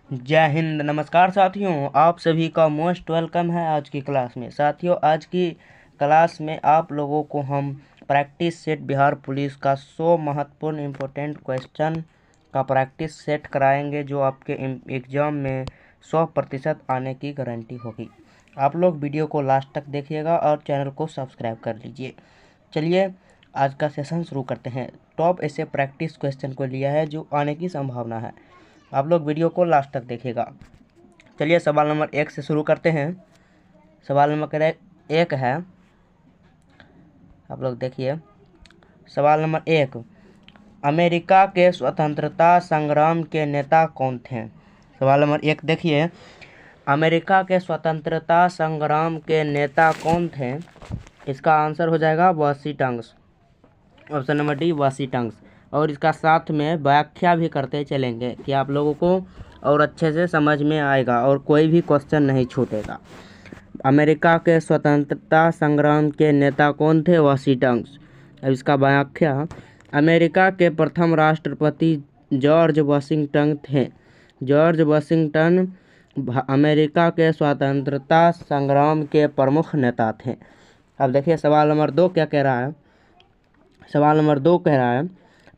जय हिंद। नमस्कार साथियों, आप सभी का मोस्ट वेलकम है आज की क्लास में। साथियों, आज की क्लास में आप लोगों को हम प्रैक्टिस सेट बिहार पुलिस का 100 महत्वपूर्ण इम्पोर्टेंट क्वेश्चन का प्रैक्टिस सेट कराएंगे, जो आपके एग्ज़ाम में 100% आने की गारंटी होगी। आप लोग वीडियो को लास्ट तक देखिएगा और चैनल को सब्सक्राइब कर लीजिए। चलिए आज का सेशन शुरू करते हैं। टॉप ऐसे प्रैक्टिस क्वेश्चन को लिया है जो आने की संभावना है। आप लोग वीडियो को लास्ट तक देखिएगा। चलिए सवाल नंबर 1 से शुरू करते हैं। सवाल नंबर 1 है, आप लोग देखिए। सवाल नंबर 1, अमेरिका के स्वतंत्रता संग्राम के नेता कौन थे? सवाल नंबर 1 देखिए, अमेरिका के स्वतंत्रता संग्राम के नेता कौन थे? इसका आंसर हो जाएगा Washington. Option number D, Washington. और इसका साथ में व्याख्या भी करते चलेंगे कि आप लोगों को और अच्छे से समझ में आएगा और कोई भी क्वेश्चन नहीं छूटेगा। अमेरिका के स्वतंत्रता संग्राम के नेता कौन थे? वाशिंगटन। अब इसका व्याख्या, अमेरिका के प्रथम राष्ट्रपति जॉर्ज वाशिंगटन थे। जॉर्ज वाशिंगटन अमेरिका के स्वतंत्रता संग्राम के प्रमुख नेता थे। अब देखिए सवाल नंबर 2 क्या कह रहा है। सवाल नंबर 2 कह रहा है,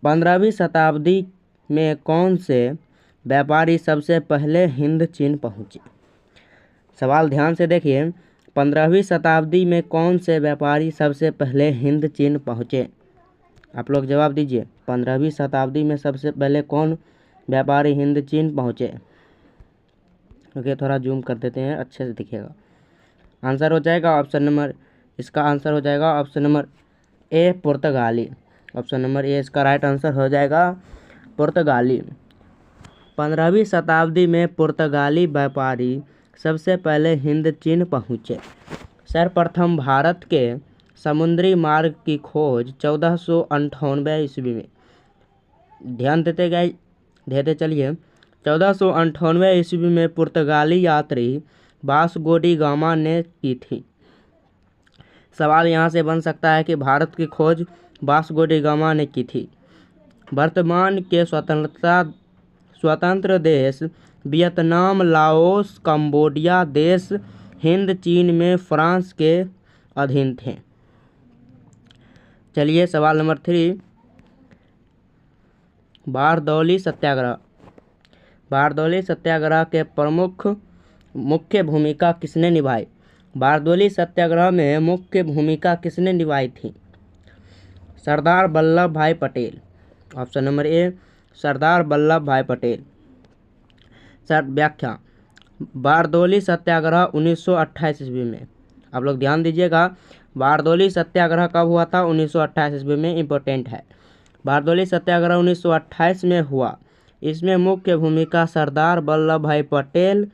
15वीं शताब्दी में कौन से व्यापारी सबसे पहले हिंद चीन पहुँचे? सवाल ध्यान से देखिए, 15वीं शताब्दी में कौन से व्यापारी सबसे पहले हिंद चीन पहुँचे? आप लोग जवाब दीजिए। 15वीं शताब्दी में सबसे पहले कौन व्यापारी हिंद चीन पहुँचे? ओके, थोड़ा जूम कर देते हैं, अच्छे से दिखिएगा। आंसर हो जाएगा ऑप्शन नंबर, इसका आंसर हो जाएगा ऑप्शन नंबर ए, पुर्तगाली। ऑप्शन नंबर ए इसका राइट आंसर हो जाएगा, पुर्तगाली। 15वीं शताब्दी में पुर्तगाली व्यापारी सबसे पहले हिंद चीन पहुँचे। सर्वप्रथम भारत के समुद्री मार्ग की खोज 1498 ईस्वी में, ध्यान देते चलिए, 1498 ईस्वी में पुर्तगाली यात्री वास्को डी गामा ने की थी। सवाल यहाँ से बन सकता है कि भारत की खोज वास्को डी गामा ने की थी। वर्तमान के स्वतंत्र देश वियतनाम, लाओस, कंबोडिया देश हिंद चीन में फ्रांस के अधीन थे। चलिए सवाल नंबर 3, बारदौली सत्याग्रह। बारदौली सत्याग्रह के प्रमुख मुख्य भूमिका किसने निभाई? बारदौली सत्याग्रह में मुख्य भूमिका किसने निभाई थी? सरदार वल्लभ भाई पटेल। ऑप्शन नंबर ए, सरदार वल्लभ भाई पटेल। सर व्याख्या, बारदौली सत्याग्रह 1928 ईस्वी में। आप लोग ध्यान दीजिएगा, बारदौली सत्याग्रह कब हुआ था? 1928 ईस्वी में, इम्पोर्टेंट है। बारदौली सत्याग्रह 1928 में हुआ। इसमें मुख्य भूमिका सरदार वल्लभ भाई पटेल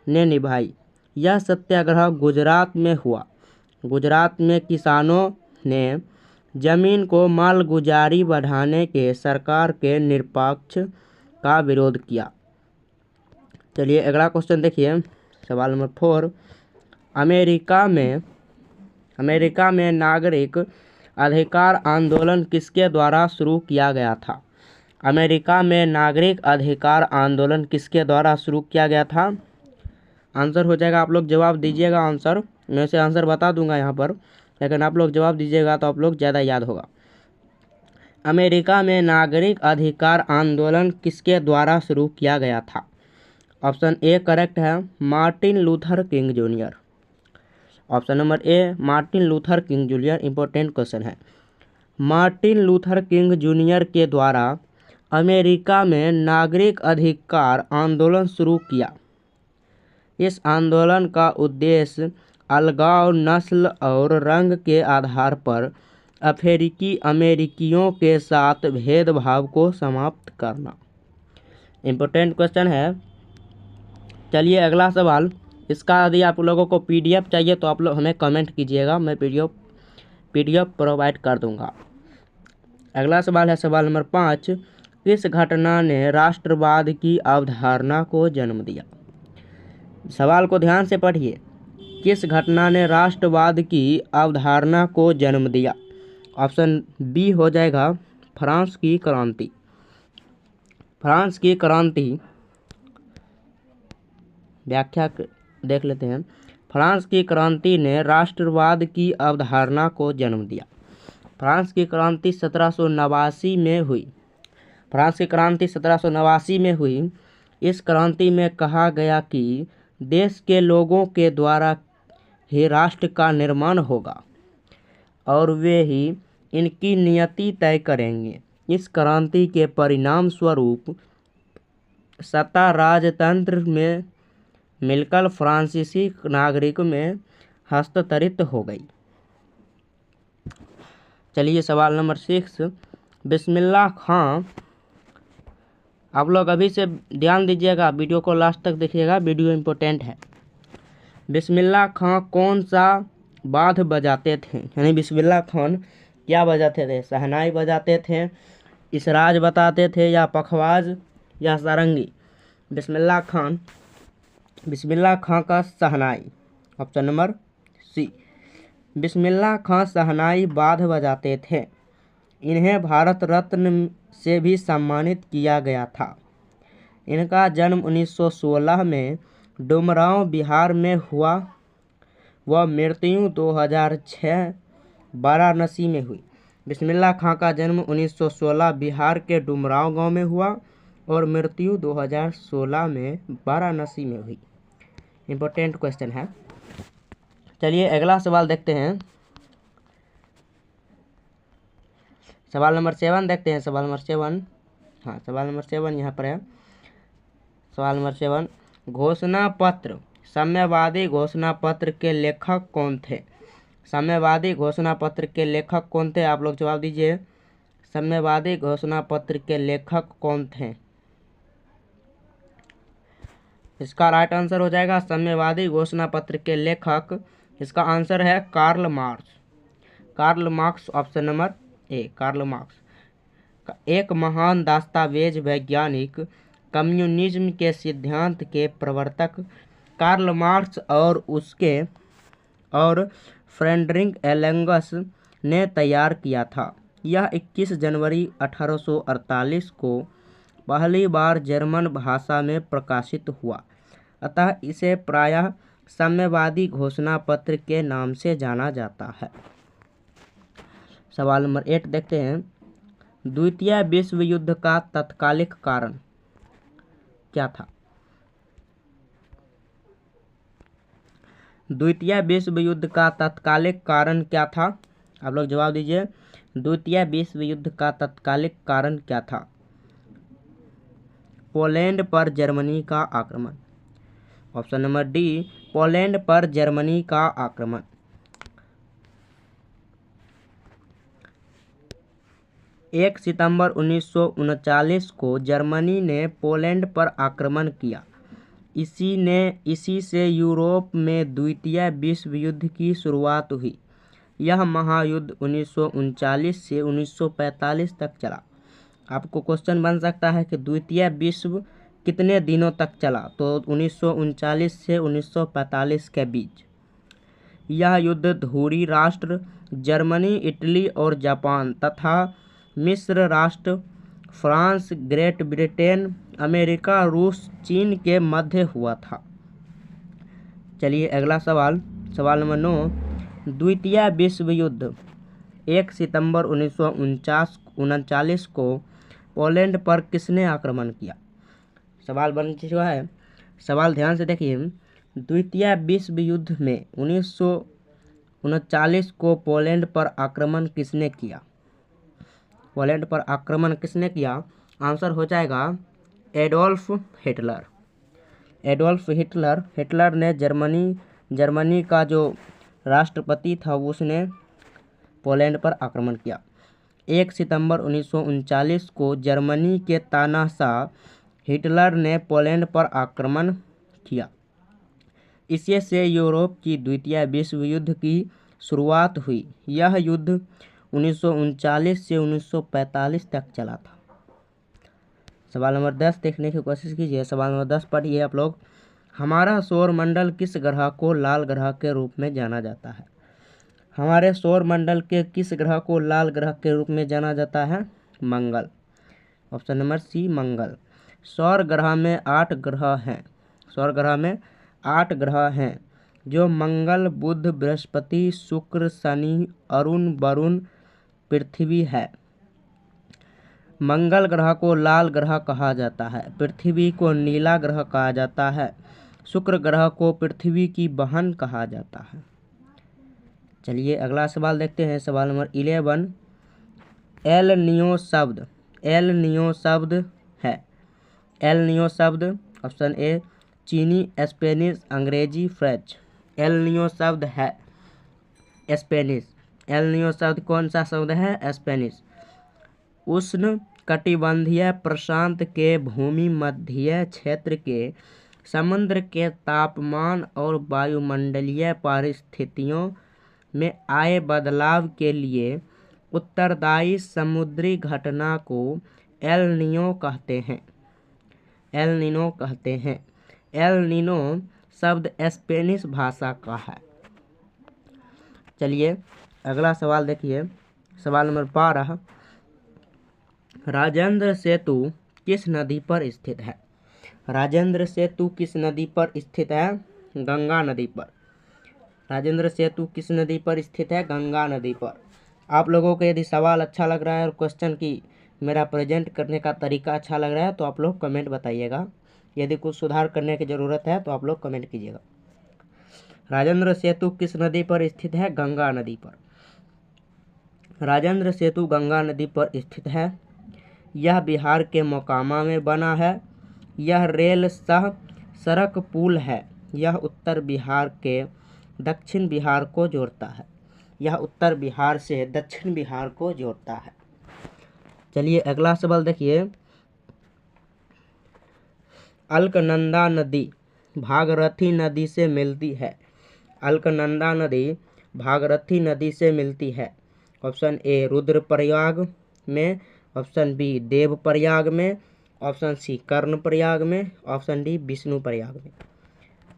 ने निभाई। यह सत्याग्रह गुजरात में हुआ। गुजरात में किसानों ने जमीन को मालगुजारी बढ़ाने के सरकार के निष्पक्ष का विरोध किया। चलिए अगला क्वेश्चन देखिए। सवाल नंबर 4, अमेरिका में नागरिक अधिकार आंदोलन किसके द्वारा शुरू किया गया था? अमेरिका में नागरिक अधिकार आंदोलन किसके द्वारा शुरू किया गया था? आंसर हो जाएगा, आप लोग जवाब दीजिएगा। आंसर मैं से आंसर बता दूंगा यहाँ पर, लेकिन आप लोग जवाब दीजिएगा तो आप लोग ज़्यादा याद होगा। अमेरिका में नागरिक अधिकार आंदोलन किसके द्वारा शुरू किया गया था? ऑप्शन ए करेक्ट है, Martin Luther king junior. Option number ए, Martin Luther king junior, important question है। मार्टिन लूथर किंग जूनियर के द्वारा अमेरिका में नागरिक अधिकार आंदोलन शुरू किया। इस आंदोलन का उद्देश्य अलगाव, नस्ल और रंग के आधार पर अफ्रीकी अमेरिकियों के साथ भेदभाव को समाप्त करना। इम्पोर्टेंट क्वेश्चन है। चलिए अगला सवाल, इसका यदि आप लोगों को पीडीएफ चाहिए तो आप लोग हमें कमेंट कीजिएगा, मैं पीडीएफ प्रोवाइड कर दूंगा। अगला सवाल है सवाल नंबर 5, किस घटना ने राष्ट्रवाद की अवधारणा को जन्म दिया? सवाल को ध्यान से पढ़िए। किस घटना ने राष्ट्रवाद की अवधारणा को जन्म दिया? ऑप्शन बी हो जाएगा, फ्रांस की क्रांति। फ्रांस की क्रांति व्याख्या देख लेते हैं। फ्रांस की क्रांति ने राष्ट्रवाद की अवधारणा को जन्म दिया। फ्रांस की क्रांति 1789 में हुई। फ्रांस की क्रांति 1789 में हुई। इस क्रांति में कहा गया कि देश के लोगों के द्वारा ही राष्ट्र का निर्माण होगा और वे ही इनकी नियति तय करेंगे। इस क्रांति के परिणाम स्वरूप सत्ता राजतंत्र में मिलकर फ्रांसीसी नागरिक में हस्तांतरित हो गई। चलिए सवाल नंबर 6, बिस्मिल्लाह खां। आप लोग अभी से ध्यान दीजिएगा, वीडियो को लास्ट तक देखिएगा, वीडियो इम्पोर्टेंट है। बिस्मिल्लाह खां कौन सा वाद्य बजाते थे? यानी बिस्मिल्लाह खान क्या बजाते थे? शहनाई बजाते थे, इसराज बताते थे, या पखवाज, या सारंगी? बिस्मिल्लाह खां का शहनाई, ऑप्शन नंबर सी। बिस्मिल्लाह खां शहनाई वाद्य बजाते थे। इन्हें भारत रत्न से भी सम्मानित किया गया था। इनका जन्म 1916 में डुमरांव बिहार में हुआ। वह मृत्यु 2006 वाराणसी में हुई। बिस्मिल्लाह खां का जन्म 1916 बिहार के डुमरांव गांव में हुआ और मृत्यु 2016 में वाराणसी में हुई। इम्पोर्टेंट क्वेश्चन है। चलिए अगला सवाल देखते हैं। सवाल नंबर 7 देखते हैं। सवाल नंबर 7, हाँ सवाल नंबर 7 यहाँ पर है। सवाल नंबर 7, घोषणा पत्र, साम्यवादी घोषणा पत्र के लेखक कौन थे? साम्यवादी घोषणा पत्र के लेखक कौन थे? आप लोग जवाब दीजिए। साम्यवादी घोषणा पत्र के लेखक कौन थे? इसका राइट आंसर हो जाएगा साम्यवादी घोषणा पत्र के लेखक। इसका आंसर है Karl Marx. Karl Marx, option number A, Karl Marx. एक महान दस्तावेज वैज्ञानिक, कम्युनिज्म के सिद्धांत के प्रवर्तक कार्ल मार्क्स और फ्रेडरिक एंगल्स ने तैयार किया था। यह 21 जनवरी 1848 को पहली बार जर्मन भाषा में प्रकाशित हुआ, अतः इसे प्रायः साम्यवादी घोषणा पत्र के नाम से जाना जाता है। सवाल नंबर 8 देखते हैं। द्वितीय विश्व युद्ध का तत्कालिक कारण क्या था? द्वितीय विश्व युद्ध का तत्कालिक कारण क्या था? आप लोग जवाब दीजिए। द्वितीय विश्व युद्ध का तत्कालिक कारण क्या था? पोलैंड पर जर्मनी का आक्रमण, ऑप्शन नंबर डी, पोलैंड पर जर्मनी का आक्रमण। 1 सितंबर 1939 को जर्मनी ने पोलैंड पर आक्रमण किया। इसी से यूरोप में द्वितीय विश्व युद्ध की शुरुआत हुई। यह महायुद्ध 1939 से 1945 तक चला। आपको क्वेश्चन बन सकता है कि द्वितीय विश्व कितने दिनों तक चला? तो 1939 से 1945 के बीच। यह युद्ध धुरी राष्ट्र जर्मनी, इटली और जापान तथा मिस्र राष्ट्र, फ्रांस, ग्रेट ब्रिटेन, अमेरिका, रूस, चीन के मध्य हुआ था। चलिए अगला सवाल, सवाल नंबर 9। द्वितीय विश्व युद्ध 1 सितंबर 1939 को पोलैंड पर किसने आक्रमण किया? सवाल बन चुका है। सवाल ध्यान से देखिए। द्वितीय विश्व युद्ध में 1939 को पोलैंड पर आक्रमण किसने किया? पोलैंड पर आक्रमण किसने किया? आंसर हो जाएगा एडोल्फ हिटलर। एडोल्फ हिटलर ने जर्मनी का जो राष्ट्रपति था उसने पोलैंड पर आक्रमण किया। 1 सितंबर 1939 को जर्मनी के तानाशाह हिटलर ने पोलैंड पर आक्रमण किया। इसी से यूरोप की द्वितीय विश्व युद्ध की शुरुआत हुई। यह युद्ध 1939 से 1945 तक चला था। सवाल नंबर 10 देखने की कोशिश कीजिए। सवाल नंबर 10 पढ़िए आप लोग। हमारा सौरमंडल किस ग्रह को लाल ग्रह के रूप में जाना जाता है? हमारे सौरमंडल के किस ग्रह को लाल ग्रह के रूप में जाना जाता है? मंगल, ऑप्शन नंबर सी, मंगल। सौर ग्रह में 8 ग्रह हैं। सौर ग्रह में 8 ग्रह हैं, जो मंगल, बुध, बृहस्पति, शुक्र, शनि, अरुण, वरुण, पृथ्वी है। मंगल ग्रह को लाल ग्रह कहा जाता है, पृथ्वी को नीला ग्रह कहा जाता है, शुक्र ग्रह को पृथ्वी की बहन कहा जाता है। चलिए अगला सवाल देखते हैं, सवाल नंबर 11। एल नियो शब्द है। एल नियो शब्द ऑप्शन ए चीनी, स्पेनिश, अंग्रेजी, फ्रेंच। एल नियो शब्द है स्पेनिश। एल नियो शब्द कौन सा शब्द है? स्पेनिश। उष्ण कटिबंधीय प्रशांत के भूमि मध्य क्षेत्र के समुद्र के तापमान और वायुमंडलीय परिस्थितियों में आए बदलाव के लिए उत्तरदायी समुद्री घटना को एल नीनो कहते हैं। एल नीनो कहते हैं। एल नीनो शब्द स्पेनिश भाषा का है। चलिए अगला सवाल देखिए, सवाल नंबर 12। राजेंद्र सेतु किस नदी पर स्थित है? राजेंद्र सेतु किस नदी पर स्थित है? गंगा नदी पर। राजेंद्र सेतु किस नदी पर स्थित है? गंगा नदी पर। आप लोगों को यदि सवाल अच्छा लग रहा है और क्वेश्चन की मेरा प्रेजेंट करने का तरीका अच्छा लग रहा है तो आप लोग कमेंट बताइएगा। यदि कुछ सुधार करने की ज़रूरत है तो आप लोग कमेंट कीजिएगा। राजेंद्र सेतु किस नदी पर स्थित है? गंगा नदी पर। राजेंद्र सेतु गंगा नदी पर स्थित है। यह बिहार के मोकामा में बना है। यह रेल सह सड़क पुल है। यह उत्तर बिहार के दक्षिण बिहार को जोड़ता है। यह उत्तर बिहार से दक्षिण बिहार को जोड़ता है। चलिए अगला सवाल देखिए, अलकनंदा नदी भागीरथी नदी से मिलती है। अलकनंदा नदी भागीरथी नदी से मिलती है। ऑप्शन ए रुद्रप्रयाग में, ऑप्शन बी देवप्रयाग में, ऑप्शन सी कर्णप्रयाग में, ऑप्शन डी विष्णुप्रयाग में।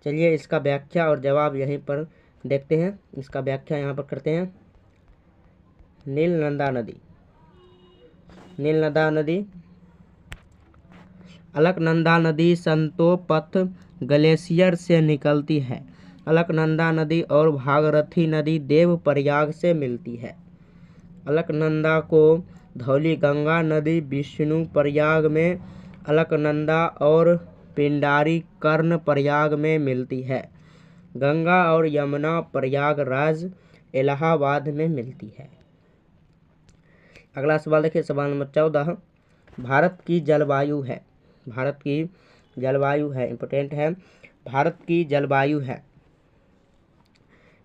चलिए इसका व्याख्या और जवाब यहीं पर देखते हैं। इसका व्याख्या यहाँ पर करते हैं। नीलनंदा नदी। नीलनंदा नदी अलकनंदा नदी संतोपथ ग्लेशियर से निकलती है। अलकनंदा नदी और भागीरथी नदी देवप्रयाग से मिलती है। अलकनंदा को धौली गंगा नदी विष्णुप्रयाग में, अलकनंदा और पिंडारी कर्णप्रयाग में मिलती है। गंगा और यमुना प्रयागराज इलाहाबाद में मिलती है। अगला सवाल देखिए, सवाल नंबर 14। भारत की जलवायु है। भारत की जलवायु है, इम्पोर्टेंट है। भारत की जलवायु है।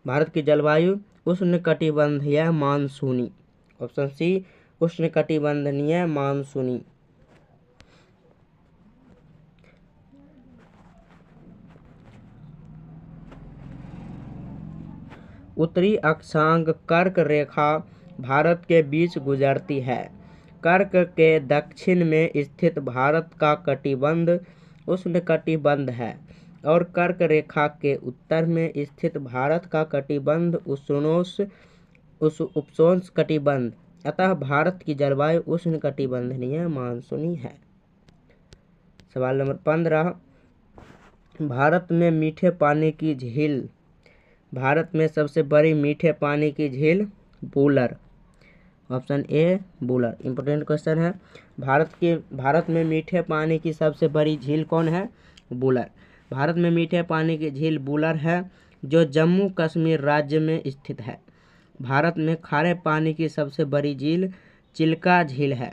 भारत की जलवायु उष्णकटिबंधीय मानसूनी। ऑप्शन सी उष्णकटिबंधीय मानसूनी। उत्तरी अक्षांश कर्क रेखा भारत के बीच गुजरती है। कर्क के दक्षिण में स्थित भारत का कटिबंध उष्णकटिबंध है और कर्क रेखा के उत्तर में स्थित भारत का कटिबंध उपोष्णकटिबंध। अतः भारत की जलवायु उष्णकटिबंधीय मानसूनी है। सवाल नंबर 15। भारत में मीठे पानी की झील। भारत में सबसे बड़ी मीठे पानी की झील Wular. Option A Wular, important question है। भारत में मीठे पानी की सबसे बड़ी झील कौन है? वूलर। भारत में मीठे पानी की झील वूलर है, जो जम्मू कश्मीर राज्य में स्थित है। भारत में खारे पानी की सबसे बड़ी झील चिल्का झील है।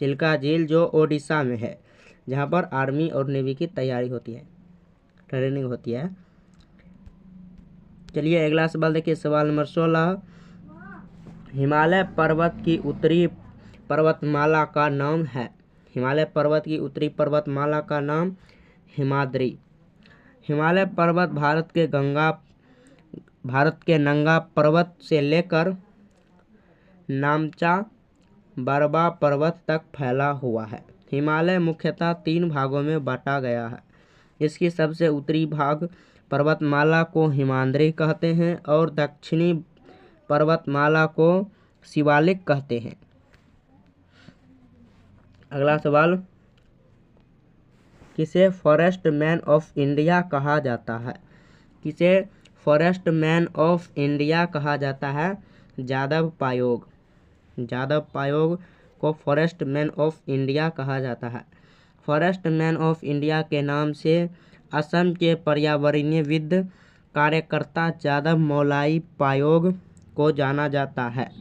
चिल्का झील जो ओडिशा में है, जहाँ पर आर्मी और नेवी की तैयारी होती है, ट्रेनिंग होती है। चलिए अगला सवाल देखिए, सवाल नंबर 16। हिमालय पर्वत की उत्तरी पर्वतमाला का नाम है। हिमालय पर्वत की उत्तरी पर्वतमाला का नाम हिमाद्री। हिमालय पर्वत भारत के नंगा पर्वत से लेकर नामचा बरबा पर्वत तक फैला हुआ है। हिमालय मुख्यतः 3 भागों में बांटा गया है। इसकी सबसे उत्तरी भाग पर्वतमाला को हिमाद्री कहते हैं और दक्षिणी पर्वतमाला को शिवालिक कहते हैं। अगला सवाल, किसे फॉरेस्ट मैन ऑफ इंडिया कहा जाता है? किसे फॉरेस्ट मैन ऑफ इंडिया कहा जाता है? यादव पायोग। यादव पायोग को फॉरेस्ट मैन ऑफ इंडिया कहा जाता है। फॉरेस्ट मैन ऑफ इंडिया के नाम से असम के पर्यावरणीयविद कार्यकर्ता यादव मौलाई पायोग को जाना जाता है।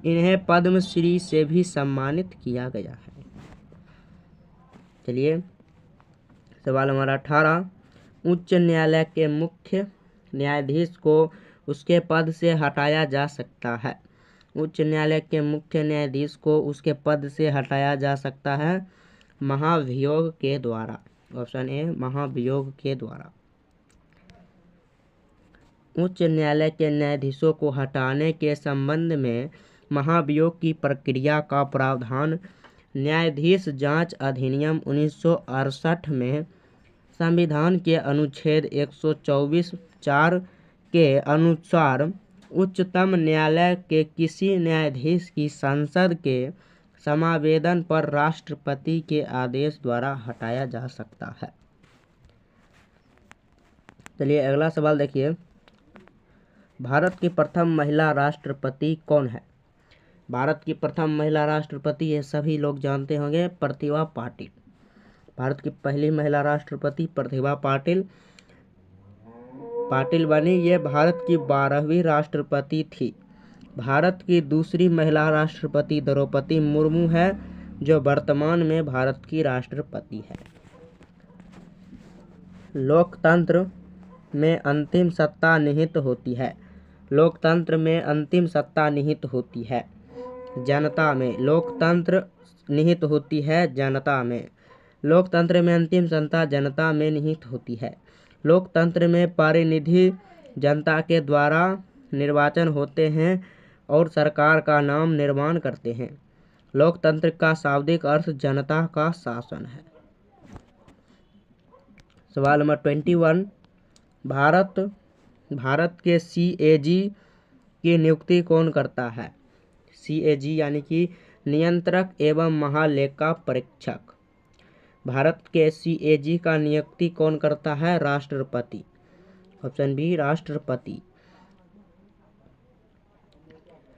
इन्हें पद्मश्री से भी सम्मानित किया गया है। चलिए सवाल हमारा 18, उच्च न्यायालय के मुख्य न्यायाधीश को उसके पद से हटाया जा सकता है। उच्च न्यायालय के मुख्य न्यायाधीश को उसके पद से हटाया जा सकता है महाभियोग के द्वारा। ऑप्शन ए महाभियोग के द्वारा। उच्च न्यायालय के न्यायाधीशों को हटाने के संबंध में महाभियोग की प्रक्रिया का प्रावधान न्यायाधीश जांच अधिनियम 1968 में संविधान के अनुच्छेद 124(4) के अनुसार उच्चतम न्यायालय के किसी न्यायाधीश की संसद के समावेदन पर राष्ट्रपति के आदेश द्वारा हटाया जा सकता है। चलिए अगला सवाल देखिए, भारत की प्रथम महिला राष्ट्रपति कौन है? भारत की प्रथम महिला राष्ट्रपति ये सभी लोग जानते होंगे, प्रतिभा पाटिल। भारत की पहली महिला राष्ट्रपति प्रतिभा पाटिल बनी। ये भारत की 12वीं राष्ट्रपति थी। भारत की दूसरी महिला राष्ट्रपति द्रौपदी मुर्मू है, जो वर्तमान में भारत की राष्ट्रपति है। लोकतंत्र में अंतिम सत्ता निहित होती है। लोकतंत्र में अंतिम सत्ता निहित होती है जनता में। लोकतंत्र निहित होती है जनता में। लोकतंत्र में अंतिम सत्ता जनता में निहित होती है। लोकतंत्र में प्रतिनिधि जनता के द्वारा निर्वाचन होते हैं और सरकार का नाम निर्माण करते हैं। लोकतंत्र का शाब्दिक अर्थ जनता का शासन है। सवाल नंबर 21, भारत के CAG की नियुक्ति कौन करता है? CAG यानी कि नियंत्रक एवं महालेखा परीक्षक। भारत के CAG का नियुक्ति कौन करता है? राष्ट्रपति। ऑप्शन बी राष्ट्रपति।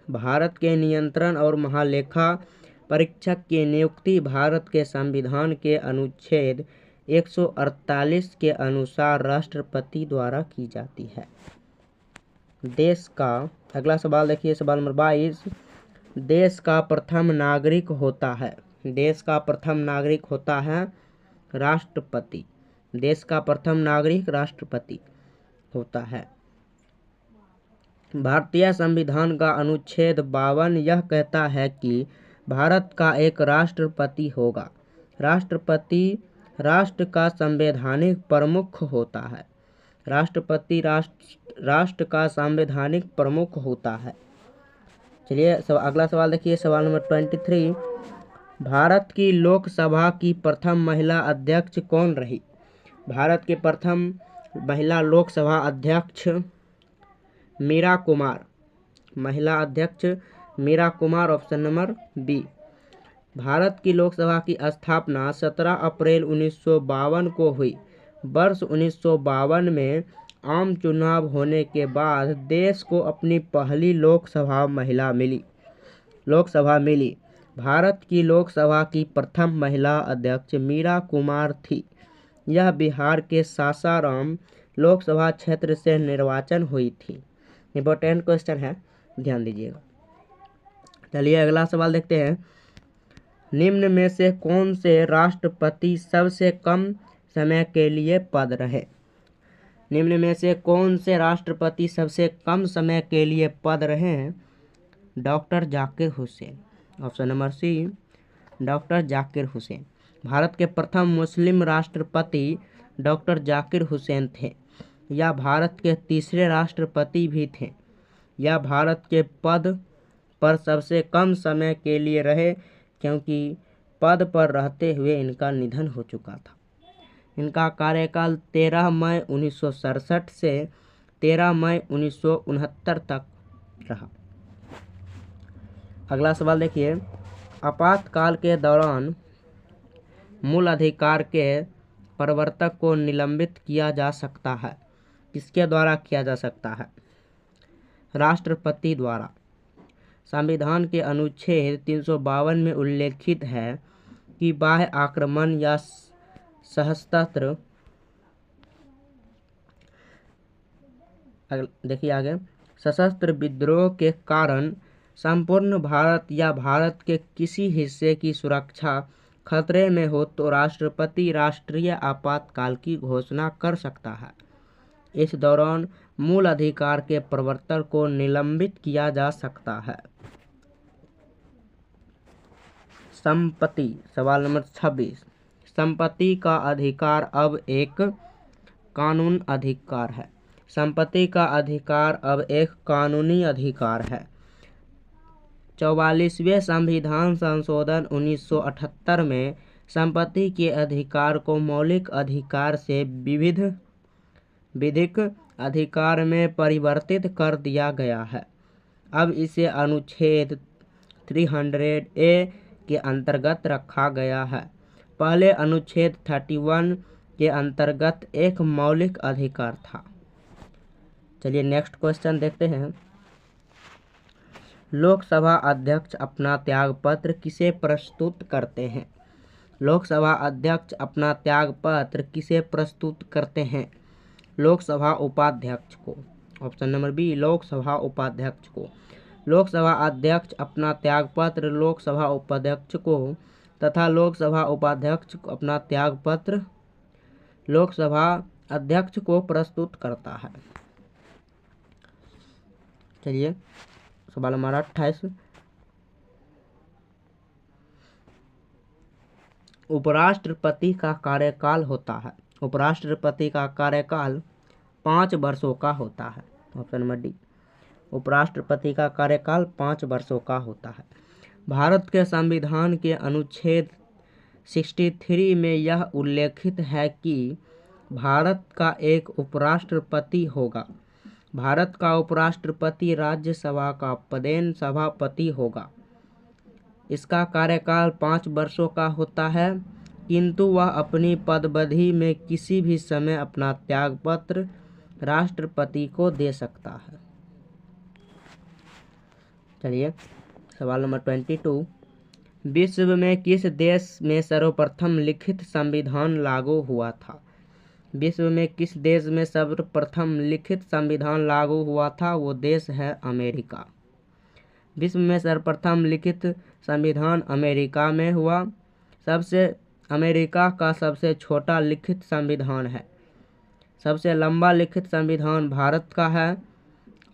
भारत के नियंत्रण और महालेखा परीक्षक की नियुक्ति भारत के संविधान के अनुच्छेद 148 के अनुसार राष्ट्रपति द्वारा की जाती है। देश का अगला सवाल देखिए, सवाल नंबर 22, देश का प्रथम नागरिक होता है। देश का प्रथम नागरिक होता है राष्ट्रपति। देश का प्रथम नागरिक राष्ट्रपति होता है। भारतीय संविधान का अनुच्छेद 52 यह कहता है कि भारत का एक राष्ट्रपति होगा। राष्ट्रपति राष्ट्र का संवैधानिक प्रमुख होता है। राष्ट्रपति राष्ट्र का संवैधानिक प्रमुख होता है। चलिए अगला सवाल देखिए, सवाल नंबर 23, भारत की लोकसभा की प्रथम महिला अध्यक्ष कौन रही? भारत के प्रथम महिला लोकसभा अध्यक्ष मीरा कुमार। महिला अध्यक्ष Meera Kumar. Option number B. Bharat की लोकसभा की स्थापना 17 अप्रैल 1952 को हुई। वर्ष 1952 में आम चुनाव होने के बाद देश को अपनी पहली लोकसभा मिली। भारत की लोकसभा की प्रथम महिला अध्यक्ष मीरा कुमार थी। यह बिहार के सासाराम लोकसभा क्षेत्र से निर्वाचन हुई थी। इम्पोर्टेंट क्वेश्चन है, ध्यान दीजिएगा। चलिए अगला सवाल देखते हैं, निम्न में से कौन से राष्ट्रपति सबसे कम समय के लिए पद रहे? निम्न में से कौन से राष्ट्रपति सबसे कम समय के लिए पद रहे हैं? Doctor Zakir Hussain. Option number C doctor Zakir Hussain. Bharat के प्रथम मुस्लिम राष्ट्रपति डॉक्टर जाकिर हुसैन थे। यह भारत के तीसरे राष्ट्रपति भी थे। यह भारत के पद पर सबसे कम समय के लिए रहे, क्योंकि पद पर रहते हुए इनका निधन हो चुका था। इनका कार्यकाल 13 मई 1967 से 13 मई 1969 तक रहा। अगला सवाल देखिए, आपातकाल के दौरान मूल अधिकार के प्रवर्तक को निलंबित किया जा सकता है? किसके द्वारा किया जा सकता है? राष्ट्रपति द्वारा। संविधान के अनुच्छेद 352 में उल्लेखित है कि बाह्य आक्रमण या सशस्त्र देखिए आगे, सशस्त्र विद्रोह के कारण संपूर्ण भारत या भारत के किसी हिस्से की सुरक्षा खतरे में हो तो राष्ट्रपति राष्ट्रीय आपातकाल की घोषणा कर सकता है। इस दौरान मूल अधिकार के प्रवर्तक को निलंबित किया जा सकता है। संपत्ति, सवाल नंबर 26। संपत्ति का अधिकार अब एक कानून अधिकार है। संपत्ति का अधिकार अब एक कानूनी अधिकार है। 44वें संविधान संशोधन 1978 में संपत्ति के अधिकार को मौलिक अधिकार से विधिक अधिकार में परिवर्तित कर दिया गया है। अब इसे अनुच्छेद 300A के अंतर्गत रखा गया है। पहले अनुच्छेद 31 के अंतर्गत एक मौलिक अधिकार था। चलिए नेक्स्ट क्वेश्चन देखते हैं। लोकसभा अध्यक्ष अपना त्यागपत्र किसे प्रस्तुत करते हैं? लोकसभा अध्यक्ष अपना त्यागपत्र किसे प्रस्तुत करते हैं? लोकसभा उपाध्यक्ष को। ऑप्शन नंबर बी, लोकसभा उपाध्यक्ष को। लोकसभा अध्यक्ष अपना त्यागपत्र लोकसभा उपाध्यक्ष को तथा लोकसभा उपाध्यक्ष अपना त्यागपत्र लोकसभा अध्यक्ष को प्रस्तुत करता है। चलिए सवाल हमारा 28। उपराष्ट्रपति का कार्यकाल होता है। उपराष्ट्रपति का कार्यकाल 5 वर्षों का होता है। ऑप्शन नंबर डी, उपराष्ट्रपति का कार्यकाल 5 वर्षों का होता है। भारत के संविधान के अनुच्छेद 63 में यह उल्लेखित है कि भारत का एक उपराष्ट्रपति होगा। भारत का उपराष्ट्रपति राज्यसभा का पदेन सभापति होगा। इसका कार्यकाल 5 वर्षों का होता है, किंतु वह अपनी पदविधि में किसी भी समय अपना त्यागपत्र राष्ट्रपति को दे सकता है। चलिए सवाल नंबर 22। विश्व में किस देश में सर्वप्रथम लिखित संविधान लागू हुआ था? विश्व में किस देश में सर्वप्रथम लिखित संविधान लागू हुआ था? वो देश है अमेरिका। विश्व में सर्वप्रथम लिखित संविधान अमेरिका में हुआ। अमेरिका का सबसे छोटा लिखित संविधान है। सबसे लंबा लिखित संविधान भारत का है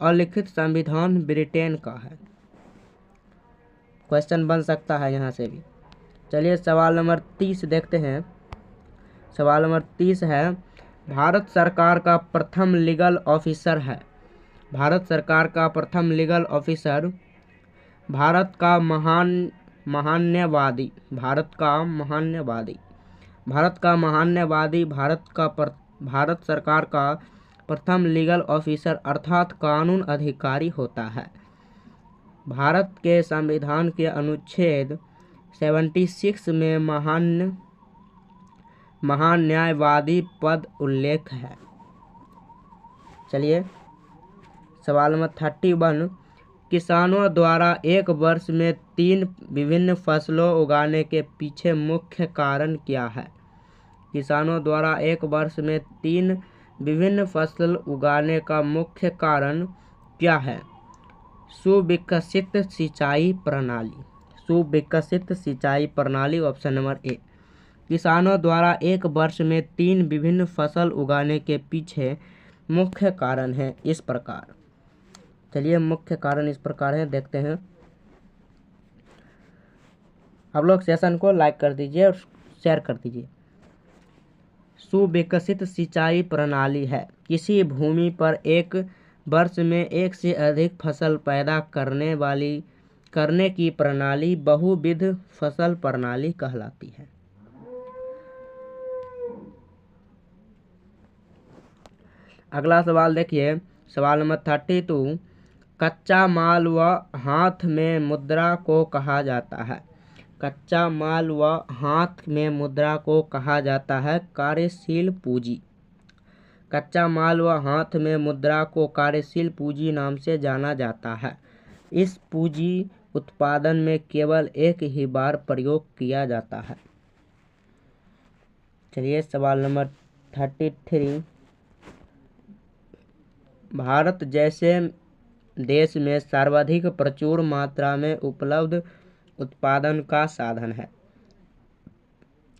और लिखित संविधान ब्रिटेन का है। क्वेश्चन बन सकता है यहाँ से भी। चलिए सवाल नंबर 30 देखते हैं। सवाल नंबर 30 है, भारत सरकार का प्रथम लीगल ऑफिसर है। भारत सरकार का प्रथम लीगल ऑफिसर भारत का महान्यवादी भारत सरकार का प्रथम लीगल ऑफिसर अर्थात कानून अधिकारी होता है। भारत के संविधान के अनुच्छेद 76 में महान्यायवादी पद उल्लेख है। चलिए सवाल नंबर 31। किसानों द्वारा एक वर्ष में 3 विभिन्न फसलों उगाने के पीछे मुख्य कारण क्या है? किसानों द्वारा एक वर्ष में 3 विभिन्न फसल उगाने का मुख्य कारण क्या है? सुविकसित सिंचाई प्रणाली। सुविकसित सिंचाई प्रणाली। ऑप्शन नंबर ए। किसानों द्वारा एक वर्ष में 3 विभिन्न फसल उगाने के पीछे मुख्य कारण है इस प्रकार। चलिए मुख्य कारण इस प्रकार है, देखते हैं। आप लोग सेशन को लाइक कर दीजिए और शेयर कर दीजिए। सुविकसित सिंचाई प्रणाली है किसी भूमि पर एक वर्ष में एक से अधिक फसल पैदा करने की प्रणाली बहुविध फसल प्रणाली कहलाती है। अगला सवाल देखिए, सवाल नंबर 32। कच्चा माल व हाथ में मुद्रा को कहा जाता है। कच्चा माल व हाथ में मुद्रा को कहा जाता है कार्यशील पूंजी। कच्चा माल व हाथ में मुद्रा को कार्यशील पूंजी नाम से जाना जाता है। इस पूंजी उत्पादन में केवल एक ही बार प्रयोग किया जाता है। चलिए सवाल नंबर 33। भारत जैसे देश में सर्वाधिक प्रचुर मात्रा में उपलब्ध उत्पादन का साधन है।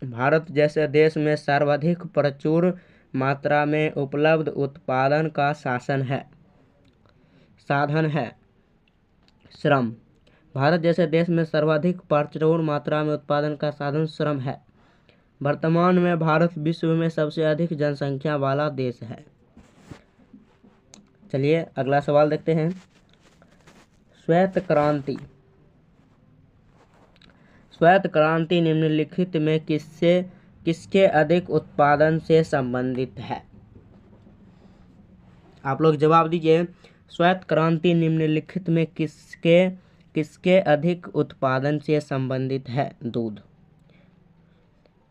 भारत जैसे देश में सर्वाधिक प्रचुर मात्रा में उपलब्ध उत्पादन का साधन है श्रम। भारत जैसे देश में सर्वाधिक प्रचुर मात्रा में उत्पादन का साधन श्रम है। वर्तमान में भारत विश्व में सबसे अधिक जनसंख्या वाला देश है। चलिए अगला सवाल देखते हैं। श्वेत क्रांति। श्वेत क्रांति निम्नलिखित में किसके अधिक उत्पादन से संबंधित है? आप लोग जवाब दीजिए। श्वेत क्रांति निम्नलिखित में किसके अधिक उत्पादन से संबंधित है? दूध।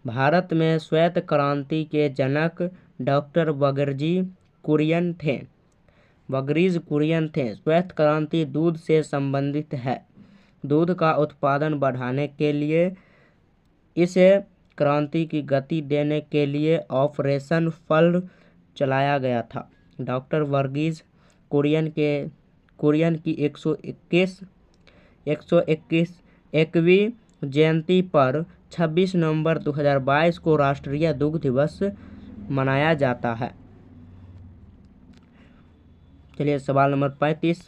भारत में श्वेत क्रांति के जनक डॉक्टर बगर्जी कुरियन थे। श्वेत क्रांति दूध से संबंधित है। दूध का उत्पादन बढ़ाने के लिए, इसे क्रांति की गति देने के लिए ऑपरेशन फ्लड चलाया गया था। डॉक्टर वर्गीज कुरियन की 121वीं जयंती पर 26 नवंबर 2022 को राष्ट्रीय दुग्ध दिवस मनाया जाता है। चलिए सवाल नंबर 35।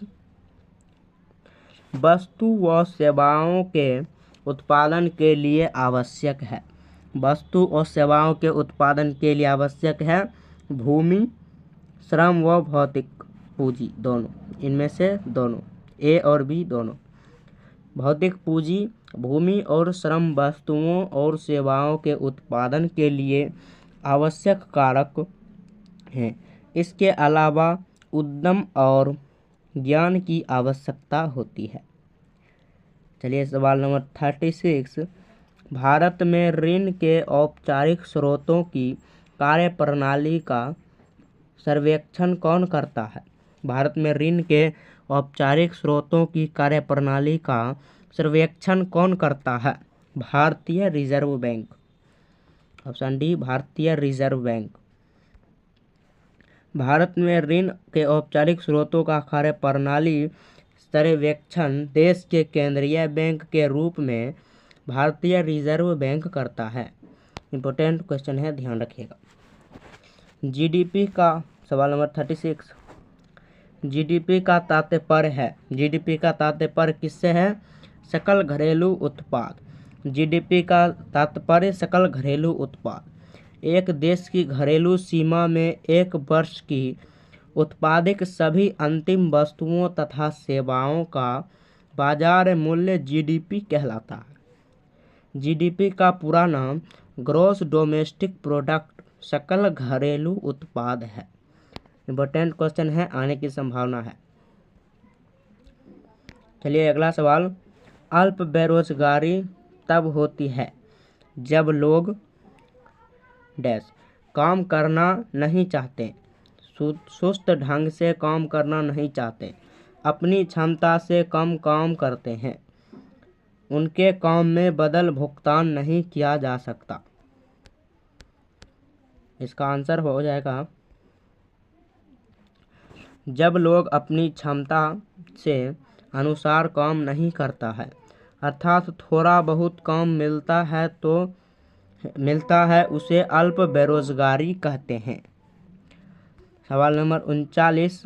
वस्तु व सेवाओं के उत्पादन के लिए आवश्यक है। वस्तु और सेवाओं के उत्पादन के लिए आवश्यक है भूमि, श्रम व भौतिक पूंजी दोनों। इनमें से दोनों, ए और बी दोनों। भौतिक पूंजी भूमि और श्रम वस्तुओं और सेवाओं के उत्पादन के लिए आवश्यक कारक हैं। इसके अलावा उद्यम और ज्ञान की आवश्यकता होती है। चलिए सवाल नंबर 36। भारत में ऋण के औपचारिक स्रोतों की कार्यप्रणाली का सर्वेक्षण कौन करता है? भारत में ऋण के औपचारिक स्रोतों की कार्यप्रणाली का सर्वेक्षण कौन करता है? भारतीय रिजर्व बैंक। ऑप्शन डी, भारतीय रिजर्व बैंक। भारत में ऋण के औपचारिक स्रोतों का कार्यप्रणाली सर्वेक्षण देश के केंद्रीय बैंक के रूप में भारतीय रिजर्व बैंक करता है। इम्पोर्टेंट क्वेश्चन है, ध्यान रखिएगा। जीडीपी का सवाल नंबर 36। जीडीपी का तात्पर्य किससे है? सकल घरेलू उत्पाद। जीडीपी का तात्पर्य सकल घरेलू उत्पाद। एक देश की घरेलू सीमा में एक वर्ष की उत्पादित सभी अंतिम वस्तुओं तथा सेवाओं का बाजार मूल्य जीडीपी कहलाता है। जीडीपी का पूरा नाम ग्रॉस डोमेस्टिक प्रोडक्ट, सकल घरेलू उत्पाद है। इम्पोर्टेंट क्वेश्चन है, आने की संभावना है। चलिए अगला सवाल। अल्प बेरोजगारी तब होती है जब लोग डैश काम करना नहीं चाहते, सुस्त ढंग से काम करना नहीं चाहते, अपनी क्षमता से कम काम करते हैं, उनके काम में बदल भुगतान नहीं किया जा सकता। इसका आंसर हो जाएगा जब लोग अपनी क्षमता से अनुसार काम नहीं करता है, अर्थात थोड़ा बहुत काम मिलता है उसे अल्प बेरोजगारी कहते हैं। सवाल नंबर 39।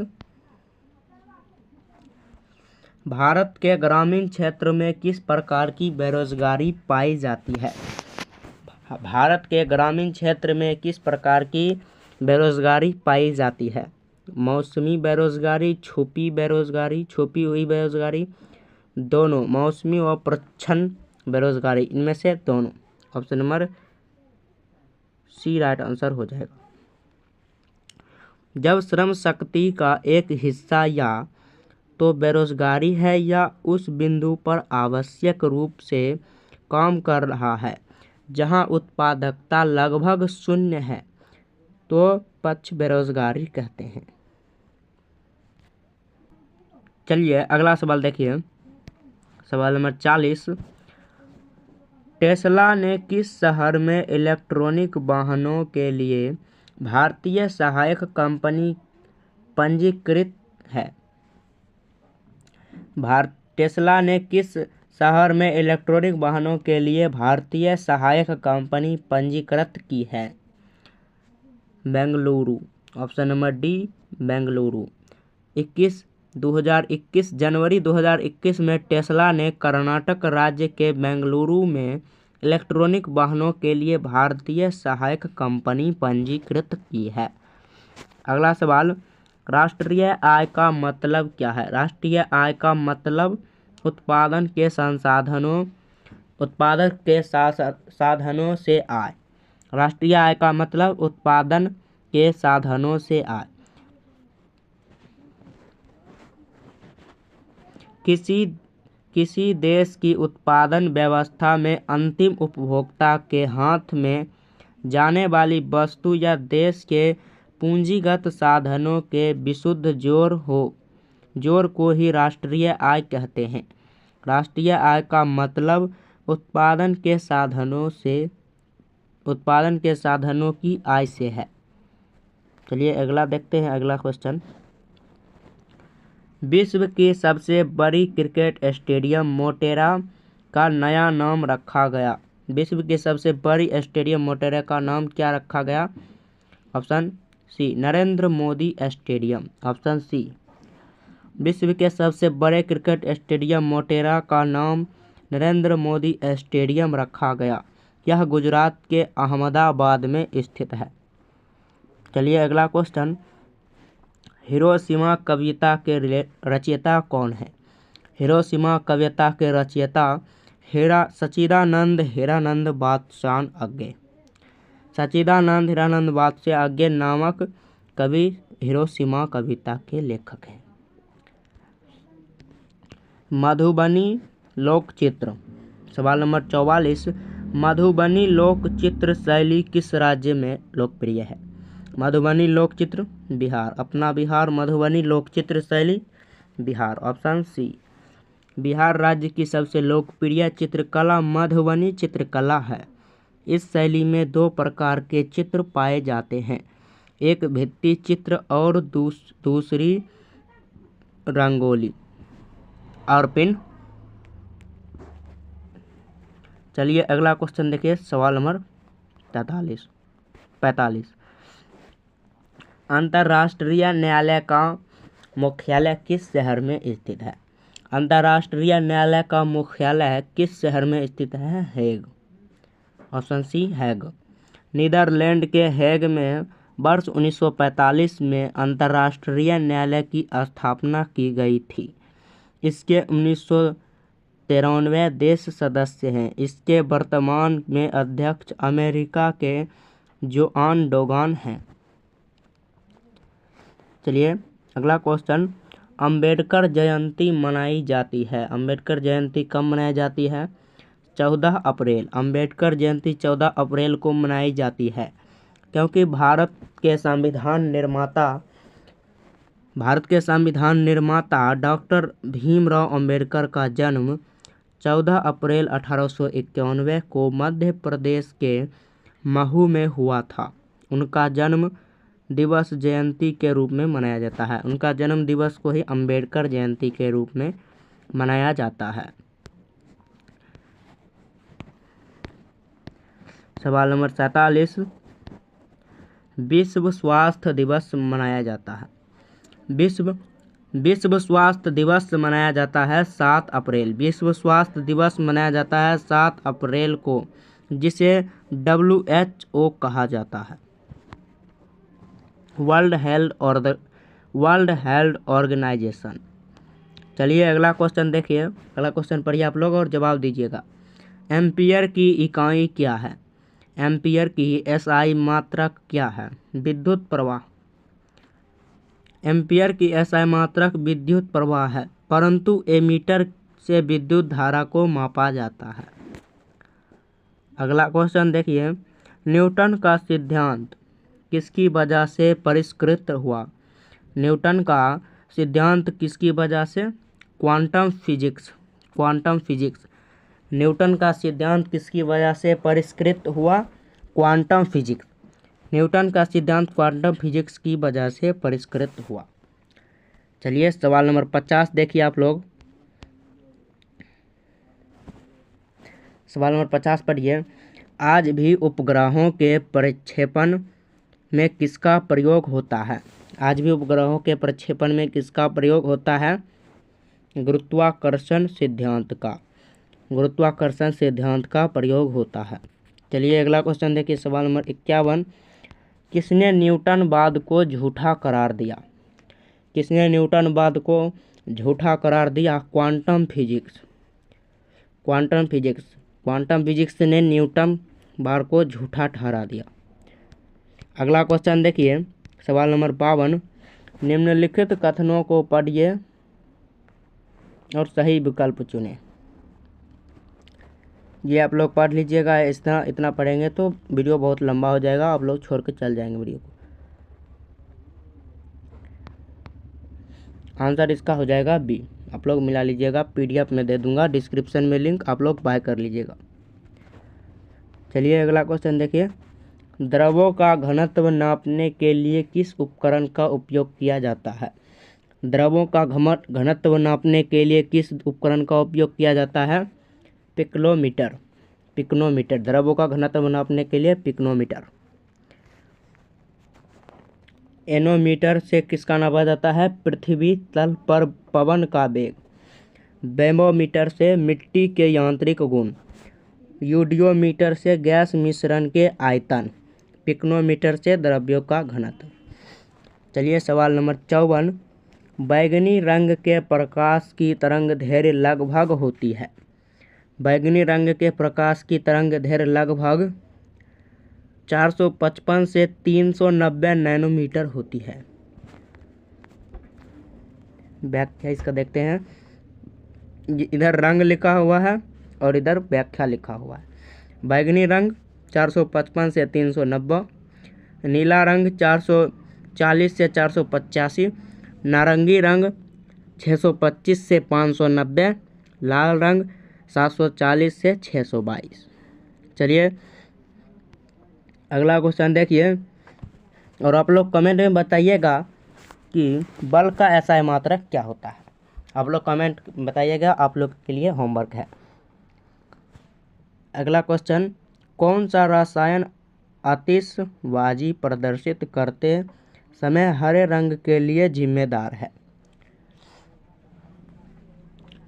भारत के ग्रामीण क्षेत्र में किस प्रकार की बेरोजगारी पाई जाती है? भारत के ग्रामीण क्षेत्र में किस प्रकार की बेरोजगारी पाई जाती है? मौसमी बेरोजगारी, छुपी हुई बेरोजगारी, दोनों, मौसमी और प्रच्छन्न बेरोजगारी, इनमें से दोनों। Option number C right answer हो जाएगा। जब श्रम शक्ति का एक हिस्सा या तो बेरोजगारी है या उस बिंदु पर आवश्यक रूप से काम कर रहा है, जहां उत्पादकता लगभग शून्य है, तो पक्ष बेरोजगारी कहते हैं। चलिए अगला सवाल देखिए, सवाल नंबर 40। टेस्ला ने किस शहर में इलेक्ट्रॉनिक वाहनों के लिए भारतीय सहायक कंपनी पंजीकृत है? टेस्ला ने किस शहर में इलेक्ट्रॉनिक वाहनों के लिए भारतीय सहायक कंपनी पंजीकृत की है? Bengaluru. Option number D Bengaluru. 2021 जनवरी 2021 में टेस्ला ने कर्नाटक राज्य के बेंगलुरु में इलेक्ट्रॉनिक वाहनों के लिए भारतीय सहायक कंपनी पंजीकृत की है। अगला सवाल, राष्ट्रीय आय का मतलब क्या है? राष्ट्रीय आय का मतलब उत्पादन के साधनों से आय। राष्ट्रीय आय का मतलब उत्पादन के साधनों से आय। किसी देश की उत्पादन व्यवस्था में अंतिम उपभोक्ता के हाथ में जाने वाली वस्तु या देश के पूंजीगत साधनों के विशुद्ध जोड़ को ही राष्ट्रीय आय कहते हैं। राष्ट्रीय आय का मतलब उत्पादन के साधनों की आय से है। चलिए अगला देखते हैं, अगला क्वेश्चन। विश्व की सबसे बड़ी क्रिकेट स्टेडियम मोटेरा का नया नाम रखा गया। विश्व की सबसे बड़ी स्टेडियम मोटेरा का नाम क्या रखा गया? Option C Narendra Modi stadium. Option C. विश्व के सबसे बड़े क्रिकेट स्टेडियम मोटेरा का नाम नरेंद्र मोदी स्टेडियम रखा गया। यह गुजरात के अहमदाबाद में स्थित है। चलिए अगला क्वेश्चन, हिरोशिमा कविता के रचयिता कौन है? हिरोशिमा कविता के रचयिता सच्चिदानंद हीरानंद बादशाह अज्ञे। सच्चिदानंद हीरानंद बादशाह अज्ञे नामक कवि हिरोशिमा कविता के लेखक हैं। मधुबनी लोक चित्र। सवाल नंबर 44। मधुबनी लोक चित्र शैली किस राज्य में लोकप्रिय है? मधुबनी लोक चित्र बिहार। अपना बिहार मधुबनी लोक चित्र शैली बिहार। Option C. बिहार राज्य की सबसे लोकप्रिय चित्रकला मधुबनी चित्रकला है। इस शैली में दो प्रकार के चित्र पाए जाते हैं, एक भित्ति चित्र और दूसरी रंगोली और पिन। चलिए अगला क्वेश्चन देखिए, सवाल नंबर 45। अंतर्राष्ट्रीय न्यायालय का मुख्यालय किस शहर में स्थित है? अंतर्राष्ट्रीय न्यायालय का मुख्यालय किस शहर में स्थित है? Hague. Option C Hague. Netherland के हेग में वर्ष 1945 में अंतर्राष्ट्रीय न्यायालय की स्थापना की गई थी। इसके 1993 देश सदस्य हैं। इसके वर्तमान में अध्यक्ष अमेरिका के जोआन डोगन हैं। चलिए अगला क्वेश्चन, अंबेडकर जयंती मनाई जाती है। अंबेडकर जयंती कब मनाई जाती है? 14 अप्रैल। अंबेडकर जयंती 14 अप्रैल को मनाई जाती है क्योंकि भारत के संविधान निर्माता डॉक्टर भीमराव अंबेडकर का जन्म 14 अप्रैल 1891 को मध्य प्रदेश के महू में हुआ था। उनका जन्म दिवस जयंती के रूप में मनाया जाता है। उनका जन्म दिवस को ही अंबेडकर जयंती के रूप में मनाया जाता है। सवाल नंबर 47। विश्व स्वास्थ्य दिवस मनाया जाता है। विश्व स्वास्थ्य दिवस मनाया जाता है 7 अप्रैल। विश्व स्वास्थ्य दिवस मनाया जाता है 7 अप्रैल को, जिसे WHO कहा जाता है, वर्ल्ड हेल्थ ऑर्गेनाइजेशन। चलिए अगला क्वेश्चन देखिए, अगला क्वेश्चन पढ़िए आप लोग और जवाब दीजिएगा। एम्पियर की इकाई क्या है? एम्पियर की SI मात्रक क्या है? विद्युत प्रवाह। एम्पियर की SI मात्रक विद्युत प्रवाह है, परंतु एमीटर से विद्युत धारा को मापा जाता है। अगला क्वेश्चन देखिए, न्यूटन का सिद्धांत किसकी वजह से परिष्कृत हुआ? न्यूटन का सिद्धांत किसकी वजह से? Quantum physics. Quantum physics. Newton का सिद्धांत किसकी वजह से परिष्कृत हुआ? Quantum physics. न्यूटन का सिद्धांत क्वांटम फिजिक्स की वजह से परिष्कृत हुआ। चलिए सवाल नंबर 50 देखिए आप लोग। सवाल नंबर 50 पढ़िए। आज भी उपग्रहों के प्रक्षेपण में किसका प्रयोग होता है? आज भी उपग्रहों के प्रक्षेपण में किसका प्रयोग होता है? गुरुत्वाकर्षण सिद्धांत का। गुरुत्वाकर्षण सिद्धांत का प्रयोग होता है। चलिए अगला क्वेश्चन देखिए, सवाल नंबर 51। किसने न्यूटनवाद को झूठा करार दिया? किसने न्यूटनवाद को झूठा करार दिया? Quantum physics. Quantum physics. Quantum physics ने न्यूटनवाद को झूठा ठहरा दिया। अगला क्वेश्चन देखिए, सवाल नंबर 52। निम्नलिखित कथनों को पढ़िए और सही विकल्प चुनें। ये आप लोग पढ़ लीजिएगा, इतना पढ़ेंगे तो वीडियो बहुत लंबा हो जाएगा, आप लोग छोड़ के चल जाएंगे वीडियो को। आंसर इसका हो जाएगा बी। आप लोग मिला लीजिएगा, पीडीएफ में दे दूंगा डिस्क्रिप्शन में लिंक, आप लोग बाय कर लीजिएगा। चलिए अगला क्वेश्चन देखिए, द्रवों का घनत्व नापने के लिए किस उपकरण का उपयोग किया जाता है? द्रवों का घनत्व नापने के लिए किस उपकरण का उपयोग किया जाता है? पिक्लोमीटर। पिक्नोमीटर। द्रवों का घनत्व नापने के लिए पिक्नोमीटर। एनोमीटर से किसका नापा जाता है? पृथ्वी तल पर पवन का वेग। बैरोमीटर से मिट्टी के यांत्रिक गुण। यूडियोमीटर से गैस मिश्रण के आयतन। पिक्नोमीटर से द्रव्यों का घनत्व। चलिए सवाल नंबर 54। बैंगनी रंग के प्रकाश की तरंग दैर्घ्य लगभग होती है। बैंगनी रंग के प्रकाश की तरंग दैर्घ्य लगभग 455 से 390 नैनोमीटर होती है। व्याख्या इसका देखते हैं। इधर रंग लिखा हुआ है और इधर व्याख्या लिखा हुआ है। बैंगनी रंग 455 से 390, नीला रंग 440 से 485, नारंगी रंग 625 से 590, लाल रंग 740 से 622। चलिए अगला क्वेश्चन देखिए, और आप लोग कमेंट में बताइएगा कि बल का एसआई मात्रक क्या होता है। आप लोग कमेंट बताइएगा, आप लोग के लिए होमवर्क है। अगला क्वेश्चन, कौन सा रसायन आतिशबाजी प्रदर्शित करते समय हरे रंग के लिए जिम्मेदार है?